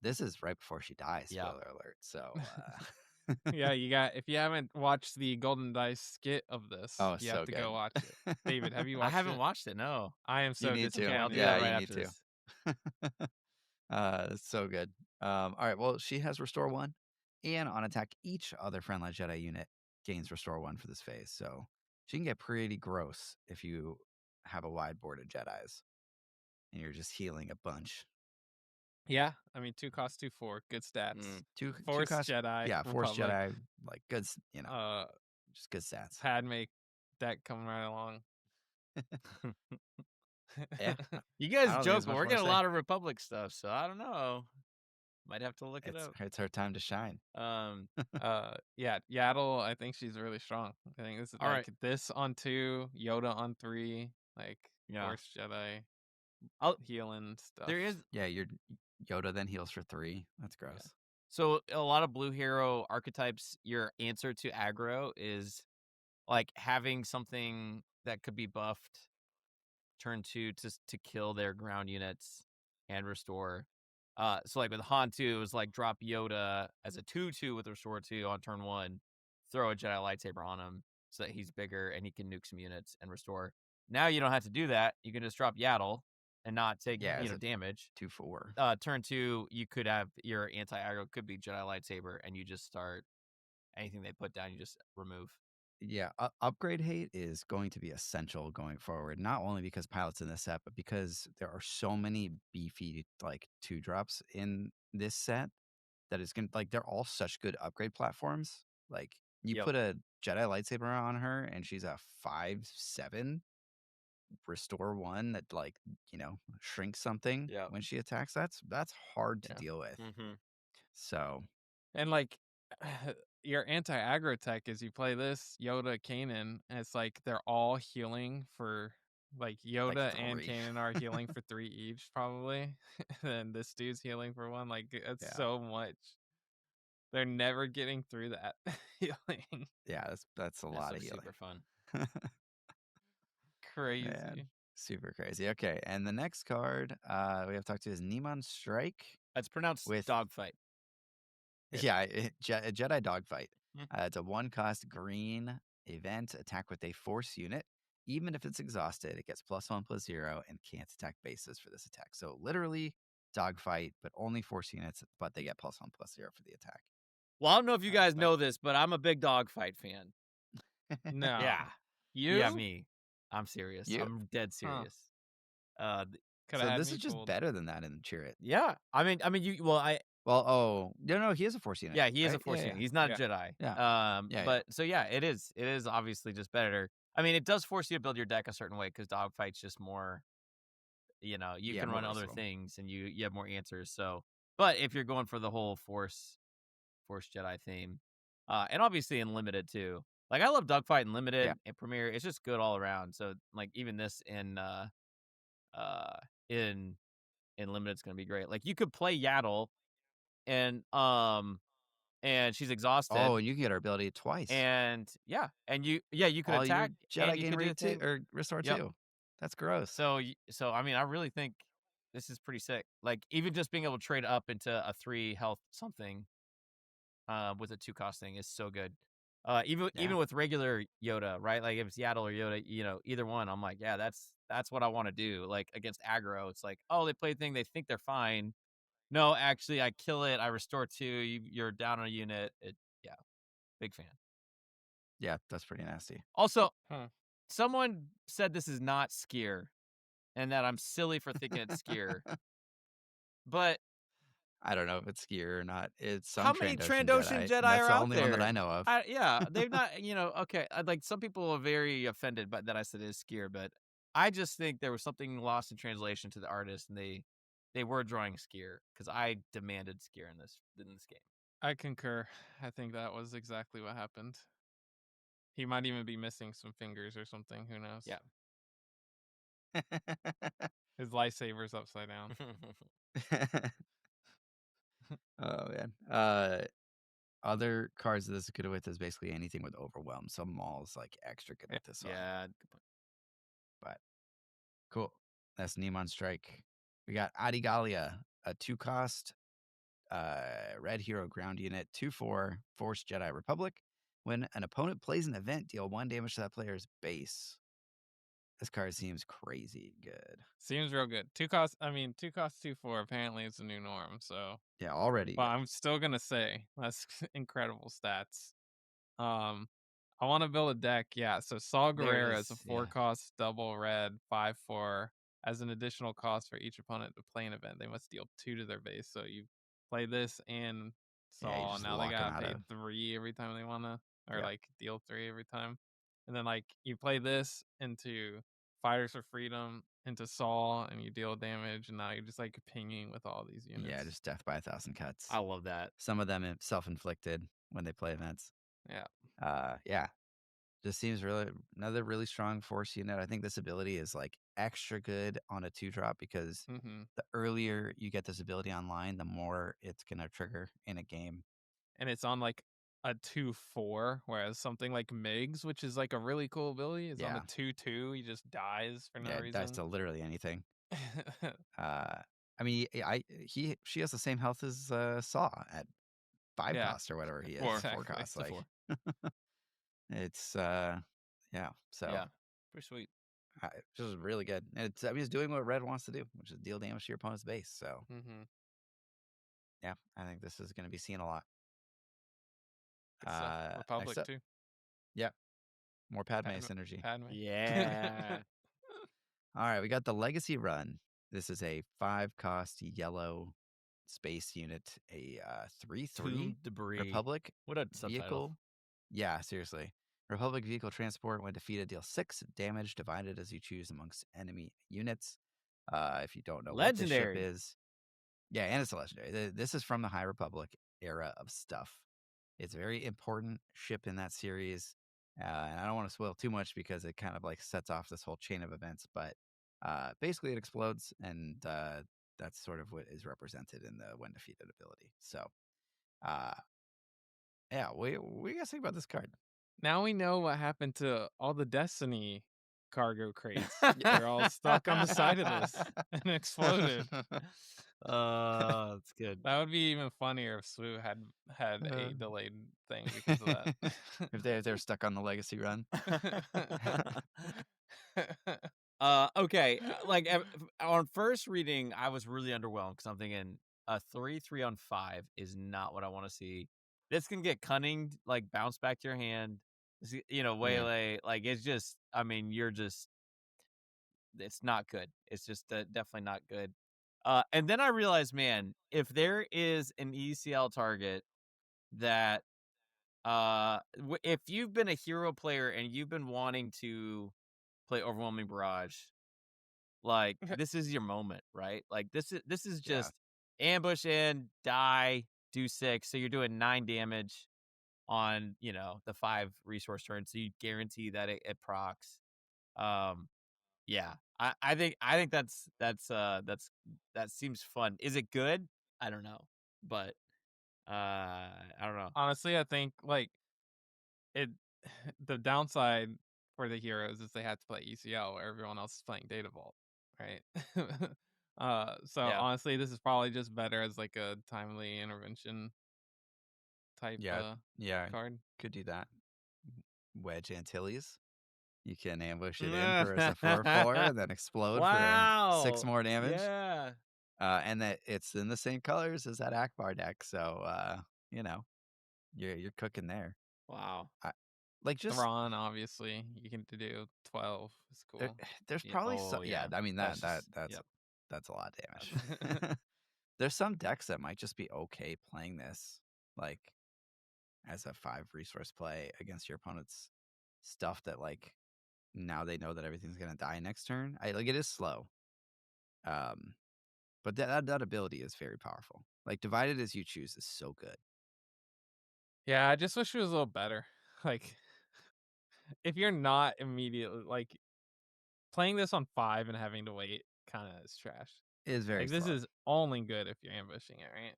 [SPEAKER 1] This is right before she dies.
[SPEAKER 2] Yeah.
[SPEAKER 1] Spoiler alert. So,
[SPEAKER 3] Yeah, if you haven't watched the Golden Dice skit of this,
[SPEAKER 1] oh,
[SPEAKER 3] you
[SPEAKER 1] so
[SPEAKER 3] have to
[SPEAKER 1] good.
[SPEAKER 3] go watch it. David, have you
[SPEAKER 2] I
[SPEAKER 3] watched
[SPEAKER 2] haven't
[SPEAKER 3] it?
[SPEAKER 2] watched it. No.
[SPEAKER 3] I am so
[SPEAKER 1] You need to.
[SPEAKER 3] disappointed.
[SPEAKER 2] Okay, I'll do
[SPEAKER 1] Yeah,
[SPEAKER 2] that right
[SPEAKER 1] you
[SPEAKER 2] after
[SPEAKER 1] need to.
[SPEAKER 2] this.
[SPEAKER 1] It's so good. All right. Well, she has Restore 1, and on attack, each other friendly Jedi unit gains Restore 1 for this phase. So she can get pretty gross if you have a wide board of Jedis and you're just healing a bunch.
[SPEAKER 3] Yeah, I mean 2 cost 2 4, good stats.
[SPEAKER 1] Two
[SPEAKER 3] Force
[SPEAKER 1] cost,
[SPEAKER 3] Jedi,
[SPEAKER 1] yeah, Force
[SPEAKER 3] Republic.
[SPEAKER 1] Jedi, like good, just good stats.
[SPEAKER 3] Padme deck coming right along.
[SPEAKER 1] Yeah.
[SPEAKER 2] You
[SPEAKER 1] I
[SPEAKER 2] guys
[SPEAKER 1] don't think there's
[SPEAKER 2] joke, but
[SPEAKER 1] much
[SPEAKER 2] we're
[SPEAKER 1] more to
[SPEAKER 2] getting a
[SPEAKER 1] say.
[SPEAKER 2] lot of Republic stuff, so I don't know. Might have to look it up.
[SPEAKER 1] It's her time to shine.
[SPEAKER 3] Yeah, Yattle, I think she's really strong. I think this is
[SPEAKER 2] All
[SPEAKER 3] like
[SPEAKER 2] right.
[SPEAKER 3] this on 2, Yoda on 3, like
[SPEAKER 2] Yeah.
[SPEAKER 3] Force Jedi healing stuff.
[SPEAKER 2] There is
[SPEAKER 1] Yeah, your Yoda then heals for 3. That's gross.
[SPEAKER 2] So a lot of blue hero archetypes, your answer to aggro is like having something that could be buffed turn 2 to kill their ground units and restore. So like with Han 2, it was like drop Yoda as a 2/2 with restore 2 on turn 1, throw a Jedi lightsaber on him so that he's bigger and he can nuke some units and restore. Now you don't have to do that. You can just drop Yattle and not take damage.
[SPEAKER 1] 2/4.
[SPEAKER 2] Turn 2, you could have your anti-aggro could be Jedi lightsaber, and you just start anything they put down, you just remove.
[SPEAKER 1] Yeah, upgrade hate is going to be essential going forward. Not only because pilots in this set, but because there are so many beefy like 2-drops in this set that is gonna they're all such good upgrade platforms. Like you
[SPEAKER 2] Yep.
[SPEAKER 1] put a Jedi lightsaber on her, and she's a 5/7 restore 1 that shrinks something
[SPEAKER 2] Yep.
[SPEAKER 1] when she attacks. That's hard to deal with.
[SPEAKER 2] Mm-hmm.
[SPEAKER 1] So
[SPEAKER 3] And like your anti-aggro tech is you play this Yoda Kanan, and it's like they're all healing for like
[SPEAKER 1] like
[SPEAKER 3] Yoda and
[SPEAKER 1] 3.
[SPEAKER 3] Kanan are healing for 3 each probably. And this dude's healing for 1. Like it's
[SPEAKER 1] Yeah.
[SPEAKER 3] so much. They're never getting through that healing.
[SPEAKER 1] Yeah, that's a
[SPEAKER 2] That's
[SPEAKER 1] lot
[SPEAKER 2] so
[SPEAKER 1] of healing.
[SPEAKER 2] super fun.
[SPEAKER 1] Man,
[SPEAKER 3] Crazy.
[SPEAKER 1] super crazy. Okay, and the next card we have to talk to is Nean Strike
[SPEAKER 2] It's pronounced
[SPEAKER 1] with
[SPEAKER 2] dogfight.
[SPEAKER 1] a Jedi Dogfight.
[SPEAKER 2] Mm.
[SPEAKER 1] It's a 1-cost green event. Attack with a Force unit. Even if it's exhausted, it gets +1/+0 and can't attack bases for this attack. So literally dogfight, but only Force units, but they get +1/+0 for the attack.
[SPEAKER 2] Well, I don't know if you guys
[SPEAKER 3] But
[SPEAKER 2] know this, but I'm a big dogfight fan.
[SPEAKER 3] no.
[SPEAKER 2] Yeah. Yeah,
[SPEAKER 3] You?
[SPEAKER 2] me. I'm serious.
[SPEAKER 1] You?
[SPEAKER 2] I'm dead
[SPEAKER 3] Huh.
[SPEAKER 2] serious.
[SPEAKER 3] Could have
[SPEAKER 1] So
[SPEAKER 3] had
[SPEAKER 1] this
[SPEAKER 3] me
[SPEAKER 1] is just
[SPEAKER 3] fooled.
[SPEAKER 1] better than that in Chirrut.
[SPEAKER 2] Yeah. I mean, you. Well,
[SPEAKER 1] Well, oh no, he is a Force unit.
[SPEAKER 2] yeah, he is a
[SPEAKER 1] Right?
[SPEAKER 2] Force
[SPEAKER 1] Yeah,
[SPEAKER 2] unit.
[SPEAKER 1] yeah,
[SPEAKER 2] He's not a
[SPEAKER 3] Yeah.
[SPEAKER 2] Jedi.
[SPEAKER 1] yeah, yeah, yeah.
[SPEAKER 2] But so yeah, it is. It is obviously just better. I mean, it does force you to build your deck a certain way because dogfight's just more. You
[SPEAKER 1] Yeah,
[SPEAKER 2] can
[SPEAKER 1] more
[SPEAKER 2] run other
[SPEAKER 1] versatile.
[SPEAKER 2] things and you have more answers. So, but if you're going for the whole Force Jedi theme, and obviously in limited too. Like I love dogfight in limited
[SPEAKER 1] Yeah,
[SPEAKER 2] and premiere. It's just good all around. So like even this uh in in limited is gonna be great. Like you could play Yattle and she's
[SPEAKER 1] Oh,
[SPEAKER 2] exhausted
[SPEAKER 1] and you can get our ability twice.
[SPEAKER 2] and you could
[SPEAKER 1] All your
[SPEAKER 2] attack and
[SPEAKER 1] Jedi
[SPEAKER 2] you
[SPEAKER 1] gain
[SPEAKER 2] could do the
[SPEAKER 1] rate 2
[SPEAKER 2] thing.
[SPEAKER 1] or restore
[SPEAKER 2] Yep.
[SPEAKER 1] 2. That's gross.
[SPEAKER 2] So I mean I really think this is pretty sick. Like even just being able to trade up into a 3 health something with a 2-cost thing is so good. Even
[SPEAKER 1] Yeah.
[SPEAKER 2] with regular Yoda, right? Like if it's Yaddle or Yoda, either one, I'm like, yeah, that's what I want to do. Like against aggro, it's like, oh, they play a thing, they think they're fine. No, actually, I kill it, I restore 2, you're down on a unit. Yeah, big fan.
[SPEAKER 1] Yeah, that's pretty nasty.
[SPEAKER 2] Also,
[SPEAKER 3] Huh.
[SPEAKER 2] someone said this is not Skier, and that I'm silly for thinking it's Skier. But
[SPEAKER 1] I don't know if it's Skier or not. It's some
[SPEAKER 2] how many
[SPEAKER 1] Trandoshan
[SPEAKER 2] Trandoshan
[SPEAKER 1] Jedi, and
[SPEAKER 2] Jedi
[SPEAKER 1] that's
[SPEAKER 2] are
[SPEAKER 1] the
[SPEAKER 2] out
[SPEAKER 1] only one that I
[SPEAKER 2] there?
[SPEAKER 1] know of.
[SPEAKER 2] Yeah, they've not, okay. Like some people are very offended, but that I said it is Skier, but I just think there was something lost in translation to the artist, and they were drawing Skier because I demanded Skier in this game.
[SPEAKER 3] I concur. I think that was exactly what happened. He might even be missing some fingers or something. Who knows?
[SPEAKER 2] Yeah.
[SPEAKER 3] His lightsaber's upside down.
[SPEAKER 1] Oh man. Other cards this is good with is basically anything with overwhelm. So Maul's like extra good
[SPEAKER 3] Yeah.
[SPEAKER 1] with this one.
[SPEAKER 2] Yeah. Good point.
[SPEAKER 1] But cool. That's Nean Strike. We got Adigalia, a 2-cost red hero ground unit, 2/4 Force Jedi Republic. When an opponent plays an event, deal 1 damage to that player's base. This card seems crazy good.
[SPEAKER 3] Seems real good. 2-cost. I mean, 2-cost 2/4. Apparently, it's a new norm. So,
[SPEAKER 1] Yeah, already
[SPEAKER 3] but
[SPEAKER 1] good.
[SPEAKER 3] I'm still gonna say that's incredible stats. I want to build a deck. Yeah. So Saw
[SPEAKER 2] There it
[SPEAKER 3] Gerrera is a
[SPEAKER 2] is. Yeah.
[SPEAKER 3] 4-cost double red 5/4. As an additional cost for each opponent to play an event, they must deal 2 to their base. So you play this and
[SPEAKER 1] Yeah, you
[SPEAKER 3] Saw.
[SPEAKER 1] just
[SPEAKER 3] Now they
[SPEAKER 1] lock them
[SPEAKER 3] gotta
[SPEAKER 1] out
[SPEAKER 3] pay
[SPEAKER 1] of.
[SPEAKER 3] 3 every time they wanna, or
[SPEAKER 1] Yeah.
[SPEAKER 3] like deal 3 every time. And then like you play this into Fighters for Freedom into Saw, and you deal damage. And now you're just like pinging with all these units.
[SPEAKER 1] Yeah, just death by 1,000 cuts.
[SPEAKER 2] I love that.
[SPEAKER 1] Some of them self-inflicted when they play events.
[SPEAKER 3] Yeah.
[SPEAKER 1] Yeah. Just seems really another really strong Force unit. I think this ability is like extra good on a 2-drop because
[SPEAKER 3] Mm-hmm.
[SPEAKER 1] the earlier you get this ability online, the more it's gonna trigger in a game.
[SPEAKER 3] And it's on like a 2/4, whereas something like Migs, which is like a really cool ability, is on a
[SPEAKER 1] Yeah.
[SPEAKER 3] 2/2. He just dies for no
[SPEAKER 1] Yeah, it dies
[SPEAKER 3] reason.
[SPEAKER 1] to literally anything. I mean, she has the same health as Saw at 5
[SPEAKER 3] Yeah,
[SPEAKER 1] cost or whatever he is, 4
[SPEAKER 3] exactly.
[SPEAKER 1] costs.
[SPEAKER 2] It's a
[SPEAKER 1] Like
[SPEAKER 2] 4.
[SPEAKER 1] it's yeah. So
[SPEAKER 2] Yeah. Pretty sweet.
[SPEAKER 1] it's just really good. And it's doing what Red wants to do, which is deal damage to your opponent's base. So
[SPEAKER 3] Mm-hmm.
[SPEAKER 1] yeah, I think this is going to be seen a lot.
[SPEAKER 3] Good stuff.
[SPEAKER 1] Next
[SPEAKER 3] Republic
[SPEAKER 1] up,
[SPEAKER 3] too.
[SPEAKER 1] yeah, more Padme
[SPEAKER 3] Padme.
[SPEAKER 1] synergy.
[SPEAKER 3] Padme.
[SPEAKER 2] Yeah.
[SPEAKER 1] All right, we got the Legacy Run. This is a 5-cost yellow space unit, a 3/3
[SPEAKER 2] Tomb debris.
[SPEAKER 1] Republic
[SPEAKER 2] What a subtitle.
[SPEAKER 1] vehicle. Yeah, seriously. Republic vehicle transport. When defeated, deal 6 damage divided as you choose amongst enemy units. If you don't know what this ship
[SPEAKER 2] Legendary.
[SPEAKER 1] is, yeah, and it's a legendary. This is from the High Republic. era of stuff. It's a very important ship in that series. And I don't want to spoil too much because it kind of like sets off this whole chain of events. But basically, it explodes, and that's sort of what is represented in the when defeated ability. So, uh, yeah, what do you guys think about this card?
[SPEAKER 3] Now we know what happened to all the Destiny cargo crates. They're all stuck on the side of this and exploded.
[SPEAKER 2] That's good.
[SPEAKER 3] That would be even funnier if Swoot had a delayed thing because of that.
[SPEAKER 1] If they're stuck on the legacy run.
[SPEAKER 2] Okay. Like on first reading, I was really underwhelmed because I'm thinking a 3/3 on 5 is not what I want to see. This can get cunning, like bounce back to your hand. Waylay. Like it's just, I mean, it's not good. It's just definitely not good. And then I realized, man, if there is an ECL target that, if you've been a hero player and you've been wanting to play Overwhelming Barrage, like this is your moment, right? Like this is
[SPEAKER 1] Yeah.
[SPEAKER 2] just ambush in, die, do 6, so you're doing 9 damage on the 5 resource turn, so you guarantee that it procs. Yeah, I think that seems fun. Is it good? I don't know, but I don't know.
[SPEAKER 3] Honestly, I think like it the downside for the heroes is they have to play ECL where everyone else is playing Data Vault, right? So
[SPEAKER 2] Yeah.
[SPEAKER 3] honestly, this is probably just better as like a timely intervention type
[SPEAKER 1] Yeah,
[SPEAKER 3] card.
[SPEAKER 1] could do that. Wedge Antilles. You can ambush it in for as a 4/4 and then explode for 6
[SPEAKER 2] Wow.
[SPEAKER 1] more damage.
[SPEAKER 2] Yeah.
[SPEAKER 1] And that it's in the same colors as that Akbar deck, so you know, you're cooking there.
[SPEAKER 2] Wow.
[SPEAKER 1] Like just
[SPEAKER 3] Thrawn, obviously, you can do 12. It's
[SPEAKER 1] there,
[SPEAKER 3] cool.
[SPEAKER 1] there's
[SPEAKER 2] Yeah.
[SPEAKER 1] probably
[SPEAKER 2] Oh,
[SPEAKER 1] yeah.
[SPEAKER 2] yeah.
[SPEAKER 1] I mean
[SPEAKER 2] That's
[SPEAKER 1] that
[SPEAKER 2] just,
[SPEAKER 1] that's
[SPEAKER 2] yep.
[SPEAKER 1] that's a lot of damage. There's some decks that might just be okay playing this, like as a 5 resource play against your opponent's stuff that like now they know that everything's gonna die next turn. Like it is slow. But that ability is very powerful. Like divided as you choose is so good.
[SPEAKER 3] Yeah, I just wish it was a little better. Like, if you're not immediately like playing this on 5 and having to wait, kind of is trash.
[SPEAKER 1] It is very
[SPEAKER 3] Like, this
[SPEAKER 1] slow.
[SPEAKER 3] is only good if you're ambushing it, right?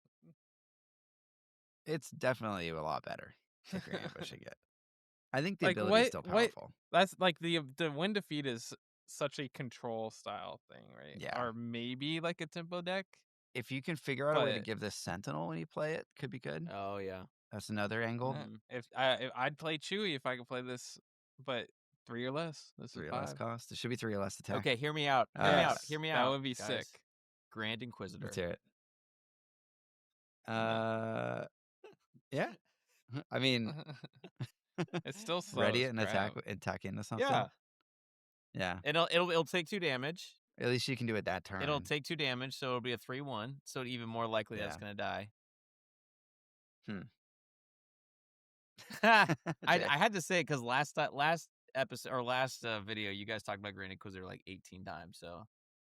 [SPEAKER 1] It's definitely a lot better if you're ambushing it. I think the
[SPEAKER 3] Like,
[SPEAKER 1] ability is still powerful.
[SPEAKER 3] That's like the win defeat is such a control style thing, right?
[SPEAKER 1] Yeah.
[SPEAKER 3] Or maybe like a tempo deck.
[SPEAKER 1] If you can figure out a way to
[SPEAKER 3] But
[SPEAKER 1] give this Sentinel when you play it, could be good.
[SPEAKER 2] Oh, yeah.
[SPEAKER 1] That's another angle.
[SPEAKER 2] Mhm.
[SPEAKER 3] if I'd play Chewy if I could play this, but 3 or less. This
[SPEAKER 1] 3
[SPEAKER 3] is
[SPEAKER 1] or less
[SPEAKER 3] 5.
[SPEAKER 1] cost. It should be 3 or less attack.
[SPEAKER 2] Okay, hear me out. Hear me out.
[SPEAKER 3] Yes,
[SPEAKER 2] Hear me
[SPEAKER 3] that
[SPEAKER 2] out.
[SPEAKER 3] would be
[SPEAKER 2] guys.
[SPEAKER 3] sick.
[SPEAKER 2] Grand Inquisitor.
[SPEAKER 1] Let's hear it.
[SPEAKER 2] No.
[SPEAKER 1] Yeah. I mean,
[SPEAKER 3] It's still slow
[SPEAKER 1] ready
[SPEAKER 3] as
[SPEAKER 1] it and attack
[SPEAKER 3] crap.
[SPEAKER 1] into something.
[SPEAKER 2] Yeah.
[SPEAKER 1] Yeah.
[SPEAKER 2] It'll take 2 damage.
[SPEAKER 1] At least you can do it that turn.
[SPEAKER 2] It'll take 2 damage, so it'll be a 3/1. So even more likely that it's
[SPEAKER 1] Yeah.
[SPEAKER 2] gonna die.
[SPEAKER 1] Jay.
[SPEAKER 2] I had to say it because last episode or last video, you guys talked about Grand Inquisitor like 18 times. So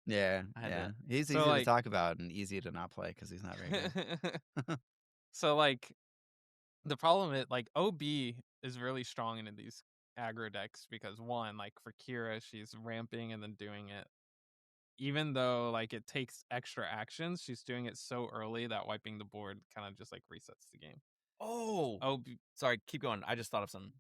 [SPEAKER 1] Yeah,
[SPEAKER 2] I had
[SPEAKER 1] yeah.
[SPEAKER 2] to.
[SPEAKER 1] He's
[SPEAKER 3] So,
[SPEAKER 1] easy to
[SPEAKER 3] like
[SPEAKER 1] talk about and easy to not play because he's not very good.
[SPEAKER 3] So, like, the problem is, like, OB is really strong into these aggro decks because, one, like, for Kira, she's ramping and then doing it. Even though, like, it takes extra actions, she's doing it so early that wiping the board kind of just, like, resets the game.
[SPEAKER 2] Oh,
[SPEAKER 3] OB.
[SPEAKER 2] sorry. Keep going. I just thought of something.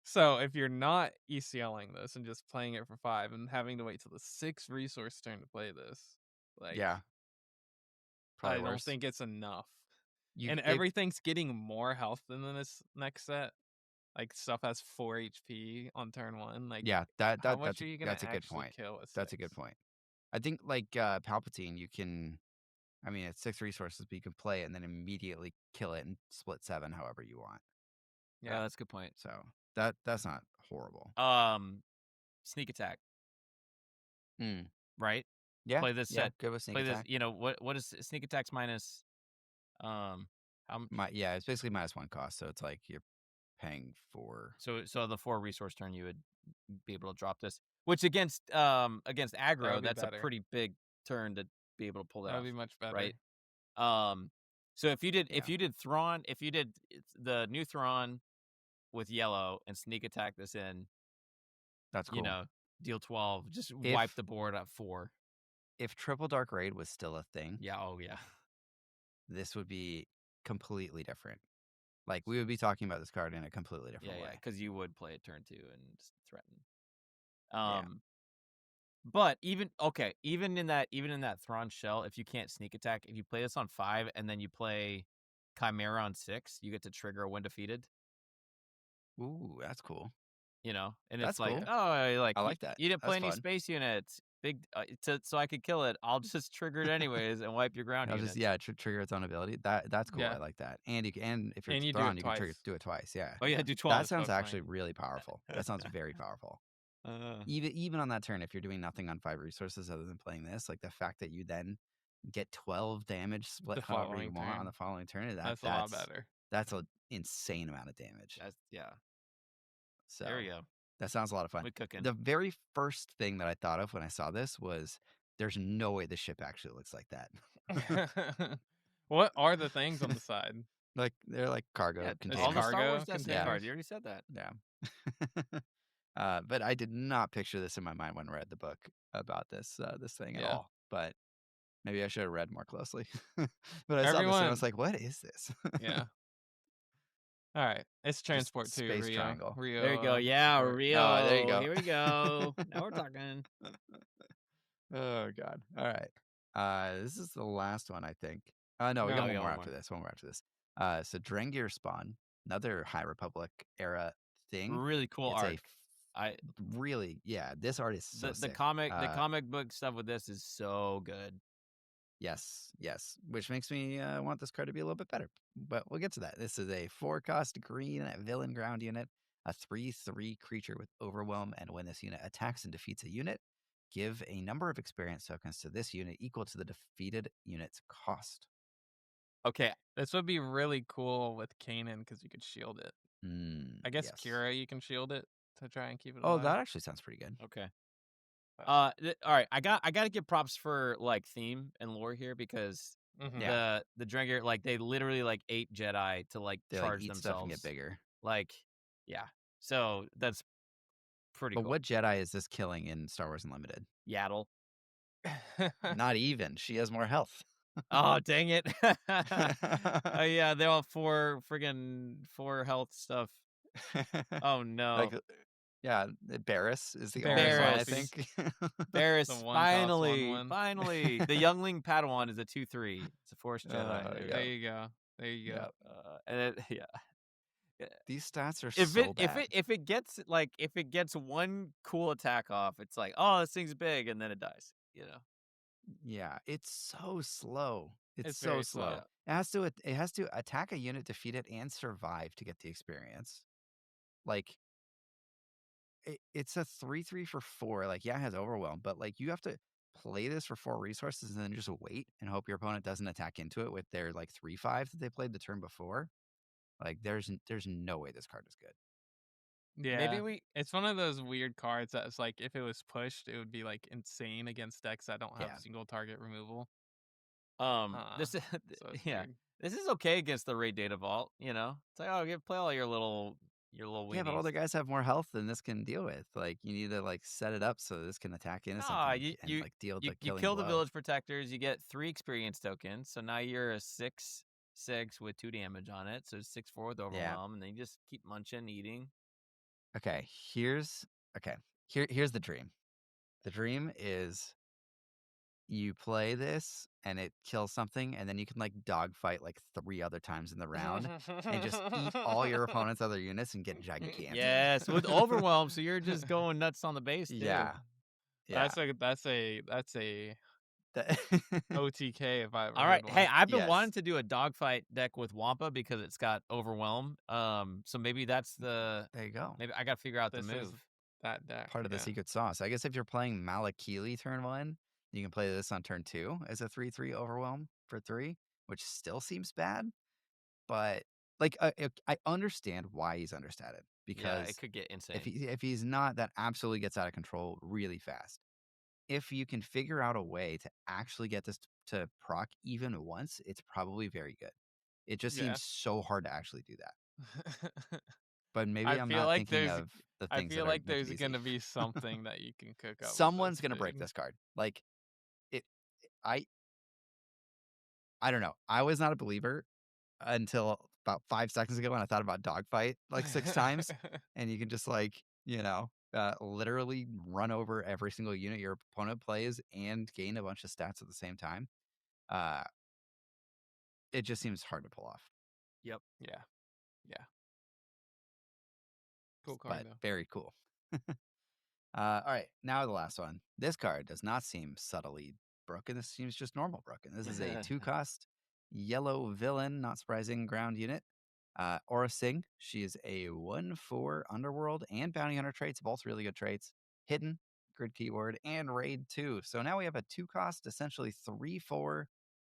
[SPEAKER 3] So, if you're not ECLing this and just playing it for 5 and having to wait till the 6th resource turn to play this, like,
[SPEAKER 1] Yeah.
[SPEAKER 3] I
[SPEAKER 1] Probably
[SPEAKER 3] don't
[SPEAKER 1] worse.
[SPEAKER 3] think it's enough.
[SPEAKER 1] You
[SPEAKER 3] And
[SPEAKER 1] it
[SPEAKER 3] everything's getting more health than this next set. Like, stuff has 4 HP on turn 1. Like,
[SPEAKER 1] yeah,
[SPEAKER 3] how much are you gonna
[SPEAKER 1] that's a good
[SPEAKER 3] actually
[SPEAKER 1] point.
[SPEAKER 3] kill with 6?
[SPEAKER 1] That's a good point. I think like Palpatine, you can I mean it's 6 resources, but you can play it and then immediately kill it and split 7 however you want.
[SPEAKER 3] Yeah.
[SPEAKER 2] That's a good point.
[SPEAKER 1] So that's not horrible.
[SPEAKER 2] Sneak attack.
[SPEAKER 1] Mm.
[SPEAKER 2] Right.
[SPEAKER 1] Yeah.
[SPEAKER 2] Play this
[SPEAKER 1] Yeah,
[SPEAKER 2] set.
[SPEAKER 1] good with sneak
[SPEAKER 2] Play
[SPEAKER 1] attack.
[SPEAKER 2] this. What is sneak attacks minus? How
[SPEAKER 1] Yeah, it's basically -1 cost, so it's like you're paying for
[SPEAKER 2] So the 4 resource turn you would be able to drop this, which against
[SPEAKER 3] That
[SPEAKER 2] aggro,
[SPEAKER 3] would be
[SPEAKER 2] that's
[SPEAKER 3] better.
[SPEAKER 2] a pretty big turn to be able to pull that
[SPEAKER 3] That would
[SPEAKER 2] off,
[SPEAKER 3] be much better.
[SPEAKER 2] right? Um, So if you did
[SPEAKER 1] Yeah.
[SPEAKER 2] the new Thrawn with yellow and sneak attack this in,
[SPEAKER 1] That's cool.
[SPEAKER 2] deal 12, just wipe
[SPEAKER 1] If
[SPEAKER 2] the board at 4.
[SPEAKER 1] if Triple Dark Raid was still a thing,
[SPEAKER 2] Yeah, oh yeah.
[SPEAKER 1] this would be completely different. Like, we would be talking about this card in a completely different
[SPEAKER 2] Yeah,
[SPEAKER 1] way.
[SPEAKER 2] because you would play it turn 2 and just threaten.
[SPEAKER 1] Yeah.
[SPEAKER 2] But even in that Thrawn shell, if you can't sneak attack, if you play this on 5 and then you play Chimera on 6, you get to trigger when defeated.
[SPEAKER 1] Ooh, that's cool.
[SPEAKER 2] And
[SPEAKER 1] That's
[SPEAKER 2] it's like,
[SPEAKER 1] cool.
[SPEAKER 2] oh, like
[SPEAKER 1] I like that.
[SPEAKER 2] you didn't play
[SPEAKER 1] That's
[SPEAKER 2] any
[SPEAKER 1] fun.
[SPEAKER 2] space units, so I could kill it. I'll just trigger it anyways and wipe your ground
[SPEAKER 1] I'll just
[SPEAKER 2] units.
[SPEAKER 1] trigger its own ability. That's cool. I
[SPEAKER 3] Yeah.
[SPEAKER 1] like that. And and if you're
[SPEAKER 3] And you do
[SPEAKER 1] Thrawn,
[SPEAKER 3] it
[SPEAKER 1] you can
[SPEAKER 3] twice.
[SPEAKER 1] do it twice. Yeah.
[SPEAKER 2] Oh yeah, do
[SPEAKER 1] That
[SPEAKER 2] 12.
[SPEAKER 1] sounds
[SPEAKER 3] so
[SPEAKER 1] actually
[SPEAKER 3] funny.
[SPEAKER 1] really powerful. That sounds very powerful.
[SPEAKER 2] Uh,
[SPEAKER 1] Even on that turn, if you're doing nothing on 5 resources other than playing this, like the fact that you then get 12 damage split
[SPEAKER 3] The
[SPEAKER 1] however you
[SPEAKER 3] following
[SPEAKER 1] want on
[SPEAKER 3] turn.
[SPEAKER 1] the following turn,
[SPEAKER 3] That's a lot better.
[SPEAKER 1] that's an insane amount of damage.
[SPEAKER 2] yeah.
[SPEAKER 1] So
[SPEAKER 2] There you go.
[SPEAKER 1] that sounds a lot of fun.
[SPEAKER 2] We cooking.
[SPEAKER 1] The very first thing that I thought of when I saw this was there's no way the ship actually looks like that.
[SPEAKER 3] What are the things on the side?
[SPEAKER 1] Like they're like cargo
[SPEAKER 2] Yeah,
[SPEAKER 1] containers.
[SPEAKER 2] all the Star
[SPEAKER 3] cargo
[SPEAKER 2] Wars Destiny
[SPEAKER 1] containers?
[SPEAKER 2] cards. You already said that.
[SPEAKER 1] Yeah. But I did not picture this in my mind when I read the book about this thing at
[SPEAKER 3] Yeah.
[SPEAKER 1] all. But maybe I should have read more closely. But I saw this and I
[SPEAKER 3] Everyone-
[SPEAKER 1] was like, what is this?
[SPEAKER 3] Yeah. All right. It's transport to
[SPEAKER 1] space
[SPEAKER 3] Rio.
[SPEAKER 1] triangle.
[SPEAKER 3] Rio.
[SPEAKER 2] There you go. Yeah,
[SPEAKER 3] support.
[SPEAKER 2] Rio.
[SPEAKER 1] Oh, there you go.
[SPEAKER 2] Here we go. Now we're talking.
[SPEAKER 1] Oh God. All right. This is the last one, I think. No, we
[SPEAKER 3] No,
[SPEAKER 1] got
[SPEAKER 3] we
[SPEAKER 1] one
[SPEAKER 3] got
[SPEAKER 1] more
[SPEAKER 3] one
[SPEAKER 1] after
[SPEAKER 3] more.
[SPEAKER 1] this. One more after this. So Drengir spawn, another High Republic era thing.
[SPEAKER 2] Really cool
[SPEAKER 1] It's
[SPEAKER 2] art.
[SPEAKER 1] this art is so
[SPEAKER 2] The
[SPEAKER 1] sick.
[SPEAKER 2] comic book stuff with this is so good.
[SPEAKER 1] Yes, which makes me want this card to be a little bit better. But we'll get to that. This is a 4-cost green villain ground unit, a 3/3 creature with Overwhelm, and when this unit attacks and defeats a unit, give a number of experience tokens to this unit equal to the defeated unit's cost.
[SPEAKER 2] Okay.
[SPEAKER 3] This would be really cool with Kanan because you could shield it. I guess
[SPEAKER 1] Yes.
[SPEAKER 3] Kira, you can shield it to try and keep it
[SPEAKER 1] Oh,
[SPEAKER 3] alive.
[SPEAKER 1] that actually sounds pretty good.
[SPEAKER 2] Okay. All right. I gotta give props for like theme and lore here because
[SPEAKER 1] Yeah.
[SPEAKER 2] the Drengir, like they literally like ate Jedi to like
[SPEAKER 1] They
[SPEAKER 2] charge
[SPEAKER 1] eat
[SPEAKER 2] themselves
[SPEAKER 1] stuff and get bigger.
[SPEAKER 2] Like, yeah. So that's pretty
[SPEAKER 1] But
[SPEAKER 2] cool.
[SPEAKER 1] what Jedi is this killing in Star Wars Unlimited?
[SPEAKER 2] Yattle.
[SPEAKER 1] Not even. She has more health.
[SPEAKER 2] Oh, dang it. Yeah, they're all 4 health stuff. Oh no.
[SPEAKER 1] Like, yeah, Barris is the
[SPEAKER 3] Barriss
[SPEAKER 1] only one, I
[SPEAKER 2] Barriss.
[SPEAKER 1] think.
[SPEAKER 2] Barriss,
[SPEAKER 3] The one cost one.
[SPEAKER 2] finally. The youngling Padawan is a 2/3. It's a Force Jedi.
[SPEAKER 3] There you go. There you go.
[SPEAKER 1] Yep.
[SPEAKER 2] And yeah.
[SPEAKER 1] These stats are
[SPEAKER 2] If
[SPEAKER 1] so bad.
[SPEAKER 2] if it gets one cool attack off, it's like, oh, this thing's big, and then it dies.
[SPEAKER 1] Yeah, it's so slow. It's so
[SPEAKER 3] very
[SPEAKER 1] slow.
[SPEAKER 3] slow.
[SPEAKER 1] It has to attack a unit, defeat it, and survive to get the experience. Like, it's a 3/3 for 4. Like, yeah, it has Overwhelm, but like you have to play this for 4 resources and then just wait and hope your opponent doesn't attack into it with their like 3/5 that they played the turn before. Like, there's no way this card is good.
[SPEAKER 3] Yeah. It's one of those weird cards that's like if it was pushed, it would be like insane against decks that don't have
[SPEAKER 1] Yeah.
[SPEAKER 3] single target removal.
[SPEAKER 2] This is
[SPEAKER 3] So it's
[SPEAKER 2] yeah.
[SPEAKER 3] weird.
[SPEAKER 2] This is okay against the raid data vault. It's like, oh, play all your little weenies.
[SPEAKER 1] Yeah, but other guys have more health than this can deal with. Like, you need to like set it up so this can attack innocent and like deal the
[SPEAKER 2] you
[SPEAKER 1] killing
[SPEAKER 2] kill the
[SPEAKER 1] blow.
[SPEAKER 2] village protectors. You get 3 experience tokens. So now you're a 6/6 with 2 damage on it. So 6/4 with Overwhelm, and then you just keep munching, eating.
[SPEAKER 1] Okay, here's the dream. The dream is you play this and it kills something, and then you can like dogfight like 3 other times in the round and just eat all your opponent's other units and get gigantic.
[SPEAKER 2] Yes, with Overwhelm, so you're just going nuts on the base too.
[SPEAKER 1] Yeah.
[SPEAKER 3] That's a OTK if I ever
[SPEAKER 2] All right.
[SPEAKER 3] heard
[SPEAKER 2] Hey,
[SPEAKER 3] one.
[SPEAKER 2] I've been
[SPEAKER 1] Yes.
[SPEAKER 2] wanting to do a dogfight deck with Wampa because it's got Overwhelm. So maybe that's the.
[SPEAKER 1] There you go.
[SPEAKER 2] Maybe I got to figure out the
[SPEAKER 3] This is
[SPEAKER 2] move.
[SPEAKER 3] that deck.
[SPEAKER 1] Part of the secret sauce. I guess if you're playing Malakili turn 1, you can play this on turn 2 as a 3/3 Overwhelm for 3, which still seems bad. But like I understand why he's understated, because
[SPEAKER 2] it could get insane.
[SPEAKER 1] if he's not, that absolutely gets out of control really fast. If you can figure out a way to actually get this to proc even once, it's probably very good. It just
[SPEAKER 3] Yeah.
[SPEAKER 1] seems so hard to actually do that. But maybe
[SPEAKER 3] I
[SPEAKER 1] I'm
[SPEAKER 3] feel
[SPEAKER 1] not
[SPEAKER 3] like
[SPEAKER 1] thinking
[SPEAKER 3] there's
[SPEAKER 1] of the
[SPEAKER 3] I
[SPEAKER 1] things that
[SPEAKER 3] feel
[SPEAKER 1] are
[SPEAKER 3] like
[SPEAKER 1] make it
[SPEAKER 3] there's
[SPEAKER 1] easy.
[SPEAKER 3] gonna be something that you can cook up with
[SPEAKER 1] Someone's
[SPEAKER 3] this,
[SPEAKER 1] gonna break
[SPEAKER 3] dude.
[SPEAKER 1] this card. Like it. I I don't know. I was not a believer until about 5 seconds ago when I thought about dogfight like 6 times, and you can just literally run over every single unit your opponent plays and gain a bunch of stats at the same time. Uh, it just seems hard to pull off,
[SPEAKER 2] Yep.
[SPEAKER 3] Yeah. Yeah. Cool card
[SPEAKER 1] but
[SPEAKER 3] though.
[SPEAKER 1] very cool. All right, now the last one. This card does not seem subtly broken. This seems just normal broken. This is a 2-cost yellow villain, not surprising, ground unit. Orura Singh. She is a 1/4 underworld and bounty hunter traits, both really good traits. Hidden, grid keyword, and raid 2. So now we have a 2-cost, essentially 3/4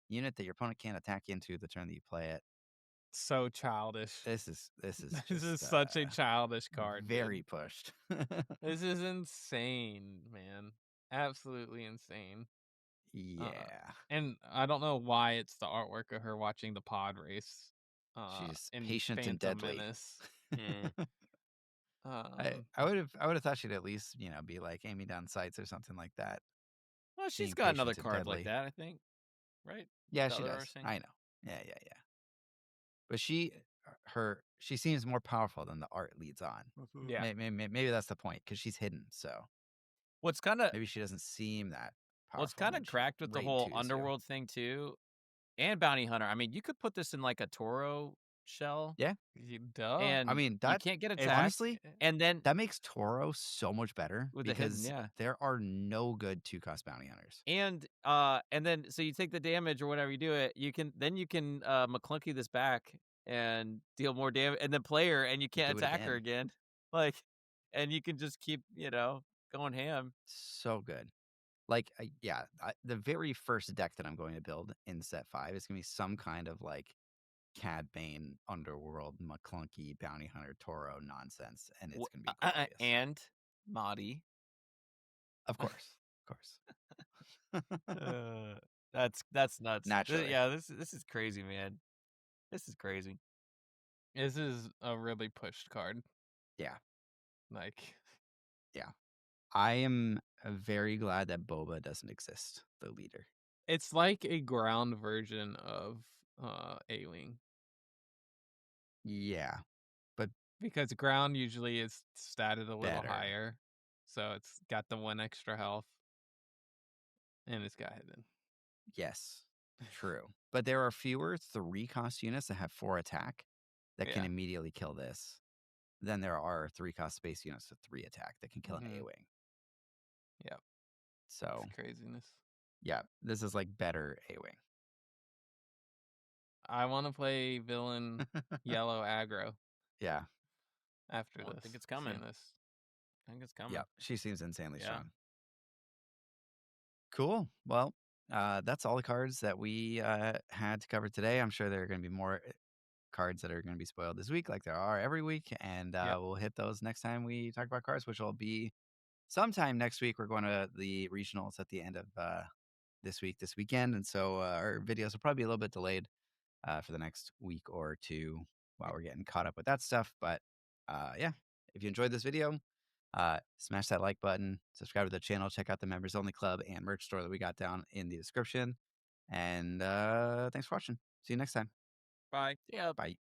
[SPEAKER 1] unit that your opponent can't attack into the turn that you play it.
[SPEAKER 3] So childish.
[SPEAKER 1] This is
[SPEAKER 3] This is
[SPEAKER 1] just
[SPEAKER 3] such a childish card,
[SPEAKER 1] very
[SPEAKER 3] dude.
[SPEAKER 1] pushed.
[SPEAKER 3] This is insane, man. Absolutely insane.
[SPEAKER 1] Yeah.
[SPEAKER 3] And I don't know why it's the artwork of her watching the pod race
[SPEAKER 1] She's
[SPEAKER 3] in
[SPEAKER 1] patient and
[SPEAKER 3] Phantom
[SPEAKER 1] deadly.
[SPEAKER 3] Menace.
[SPEAKER 2] Mm.
[SPEAKER 1] I,
[SPEAKER 3] Um
[SPEAKER 1] I would have I would have thought she'd at least, be like aiming down sights or something like that.
[SPEAKER 2] Well, she's
[SPEAKER 1] Being
[SPEAKER 2] got another
[SPEAKER 1] patient and
[SPEAKER 2] card like
[SPEAKER 1] deadly.
[SPEAKER 2] that, I think. Right?
[SPEAKER 1] Yeah,
[SPEAKER 2] The
[SPEAKER 1] she
[SPEAKER 2] other
[SPEAKER 1] does.
[SPEAKER 2] Orsing?
[SPEAKER 1] I know. Yeah. But she seems more powerful than the art leads on.
[SPEAKER 3] yeah.
[SPEAKER 1] Maybe that's the point because she's hidden. So
[SPEAKER 2] What's kind of
[SPEAKER 1] maybe she doesn't seem that
[SPEAKER 2] what's
[SPEAKER 1] powerful, and
[SPEAKER 2] kind
[SPEAKER 1] then
[SPEAKER 2] of
[SPEAKER 1] she
[SPEAKER 2] cracked with the
[SPEAKER 1] raid
[SPEAKER 2] whole
[SPEAKER 1] twos you.
[SPEAKER 2] underworld thing too, and bounty hunter. I mean, you could put this in like a Toro shell,
[SPEAKER 1] Yeah,
[SPEAKER 3] Duh.
[SPEAKER 1] I
[SPEAKER 2] and
[SPEAKER 1] mean
[SPEAKER 2] you
[SPEAKER 1] that
[SPEAKER 2] can't get
[SPEAKER 3] If
[SPEAKER 2] attacked.
[SPEAKER 1] honestly
[SPEAKER 2] And then
[SPEAKER 1] that makes Toro so much better
[SPEAKER 2] with the hidden,
[SPEAKER 1] because
[SPEAKER 2] yeah.
[SPEAKER 1] there are no good 2-cost bounty hunters.
[SPEAKER 2] And then so you take the damage or whatever you do it, you can McClunky this back and deal more damage, and then player, and you can't
[SPEAKER 1] Do it
[SPEAKER 2] attack her
[SPEAKER 1] again.
[SPEAKER 2] again. Like, and you can just keep going ham.
[SPEAKER 1] So good. Like, the very first deck that I'm going to build in set 5 is going to be some kind of like Cad Bane, Underworld, McClunky, Bounty Hunter, Toro nonsense, and it's going to be glorious.
[SPEAKER 2] And Mahdi.
[SPEAKER 1] Of course. Of course.
[SPEAKER 2] That's nuts.
[SPEAKER 1] Naturally.
[SPEAKER 2] Yeah, this is crazy, man. This is crazy.
[SPEAKER 3] This is a really pushed card.
[SPEAKER 1] Yeah.
[SPEAKER 3] Like
[SPEAKER 1] Yeah. I am very glad that Boba doesn't exist, the leader.
[SPEAKER 3] it's like a ground version of A-Wing.
[SPEAKER 1] Yeah. But
[SPEAKER 3] Because ground usually is statted a little
[SPEAKER 1] better.
[SPEAKER 3] higher. So it's got the 1 extra health. And it's got hidden.
[SPEAKER 1] Yes. True. But there are fewer 3-cost units that have 4 attack that can
[SPEAKER 3] Yeah.
[SPEAKER 1] immediately kill this than there are 3-cost space units with 3 attack that can kill an
[SPEAKER 3] Mhm.
[SPEAKER 1] A-Wing.
[SPEAKER 3] Yep.
[SPEAKER 1] So,
[SPEAKER 3] It's craziness.
[SPEAKER 1] yeah, this is like better A-Wing.
[SPEAKER 3] I want to play villain yellow aggro
[SPEAKER 1] Yeah.
[SPEAKER 3] after
[SPEAKER 2] Well, I
[SPEAKER 3] this.
[SPEAKER 2] think it's coming.
[SPEAKER 3] Seeing this.
[SPEAKER 2] I think it's coming.
[SPEAKER 1] Yeah. She seems insanely
[SPEAKER 2] Yeah.
[SPEAKER 1] strong. Cool. Well, that's all the cards that we had to cover today. I'm sure there are going to be more cards that are going to be spoiled this week, like there are every week. And
[SPEAKER 3] Yep.
[SPEAKER 1] we'll hit those next time we talk about cards, which will be sometime next week. We're going to the regionals at the end of this weekend. And so our videos will probably be a little bit delayed for the next week or two while we're getting caught up with that stuff. But yeah, if you enjoyed this video, smash that like button, subscribe to the channel, check out the members only club and merch store that we got down in the description. And thanks for watching. See you next time.
[SPEAKER 2] Bye. Yeah.
[SPEAKER 1] Bye.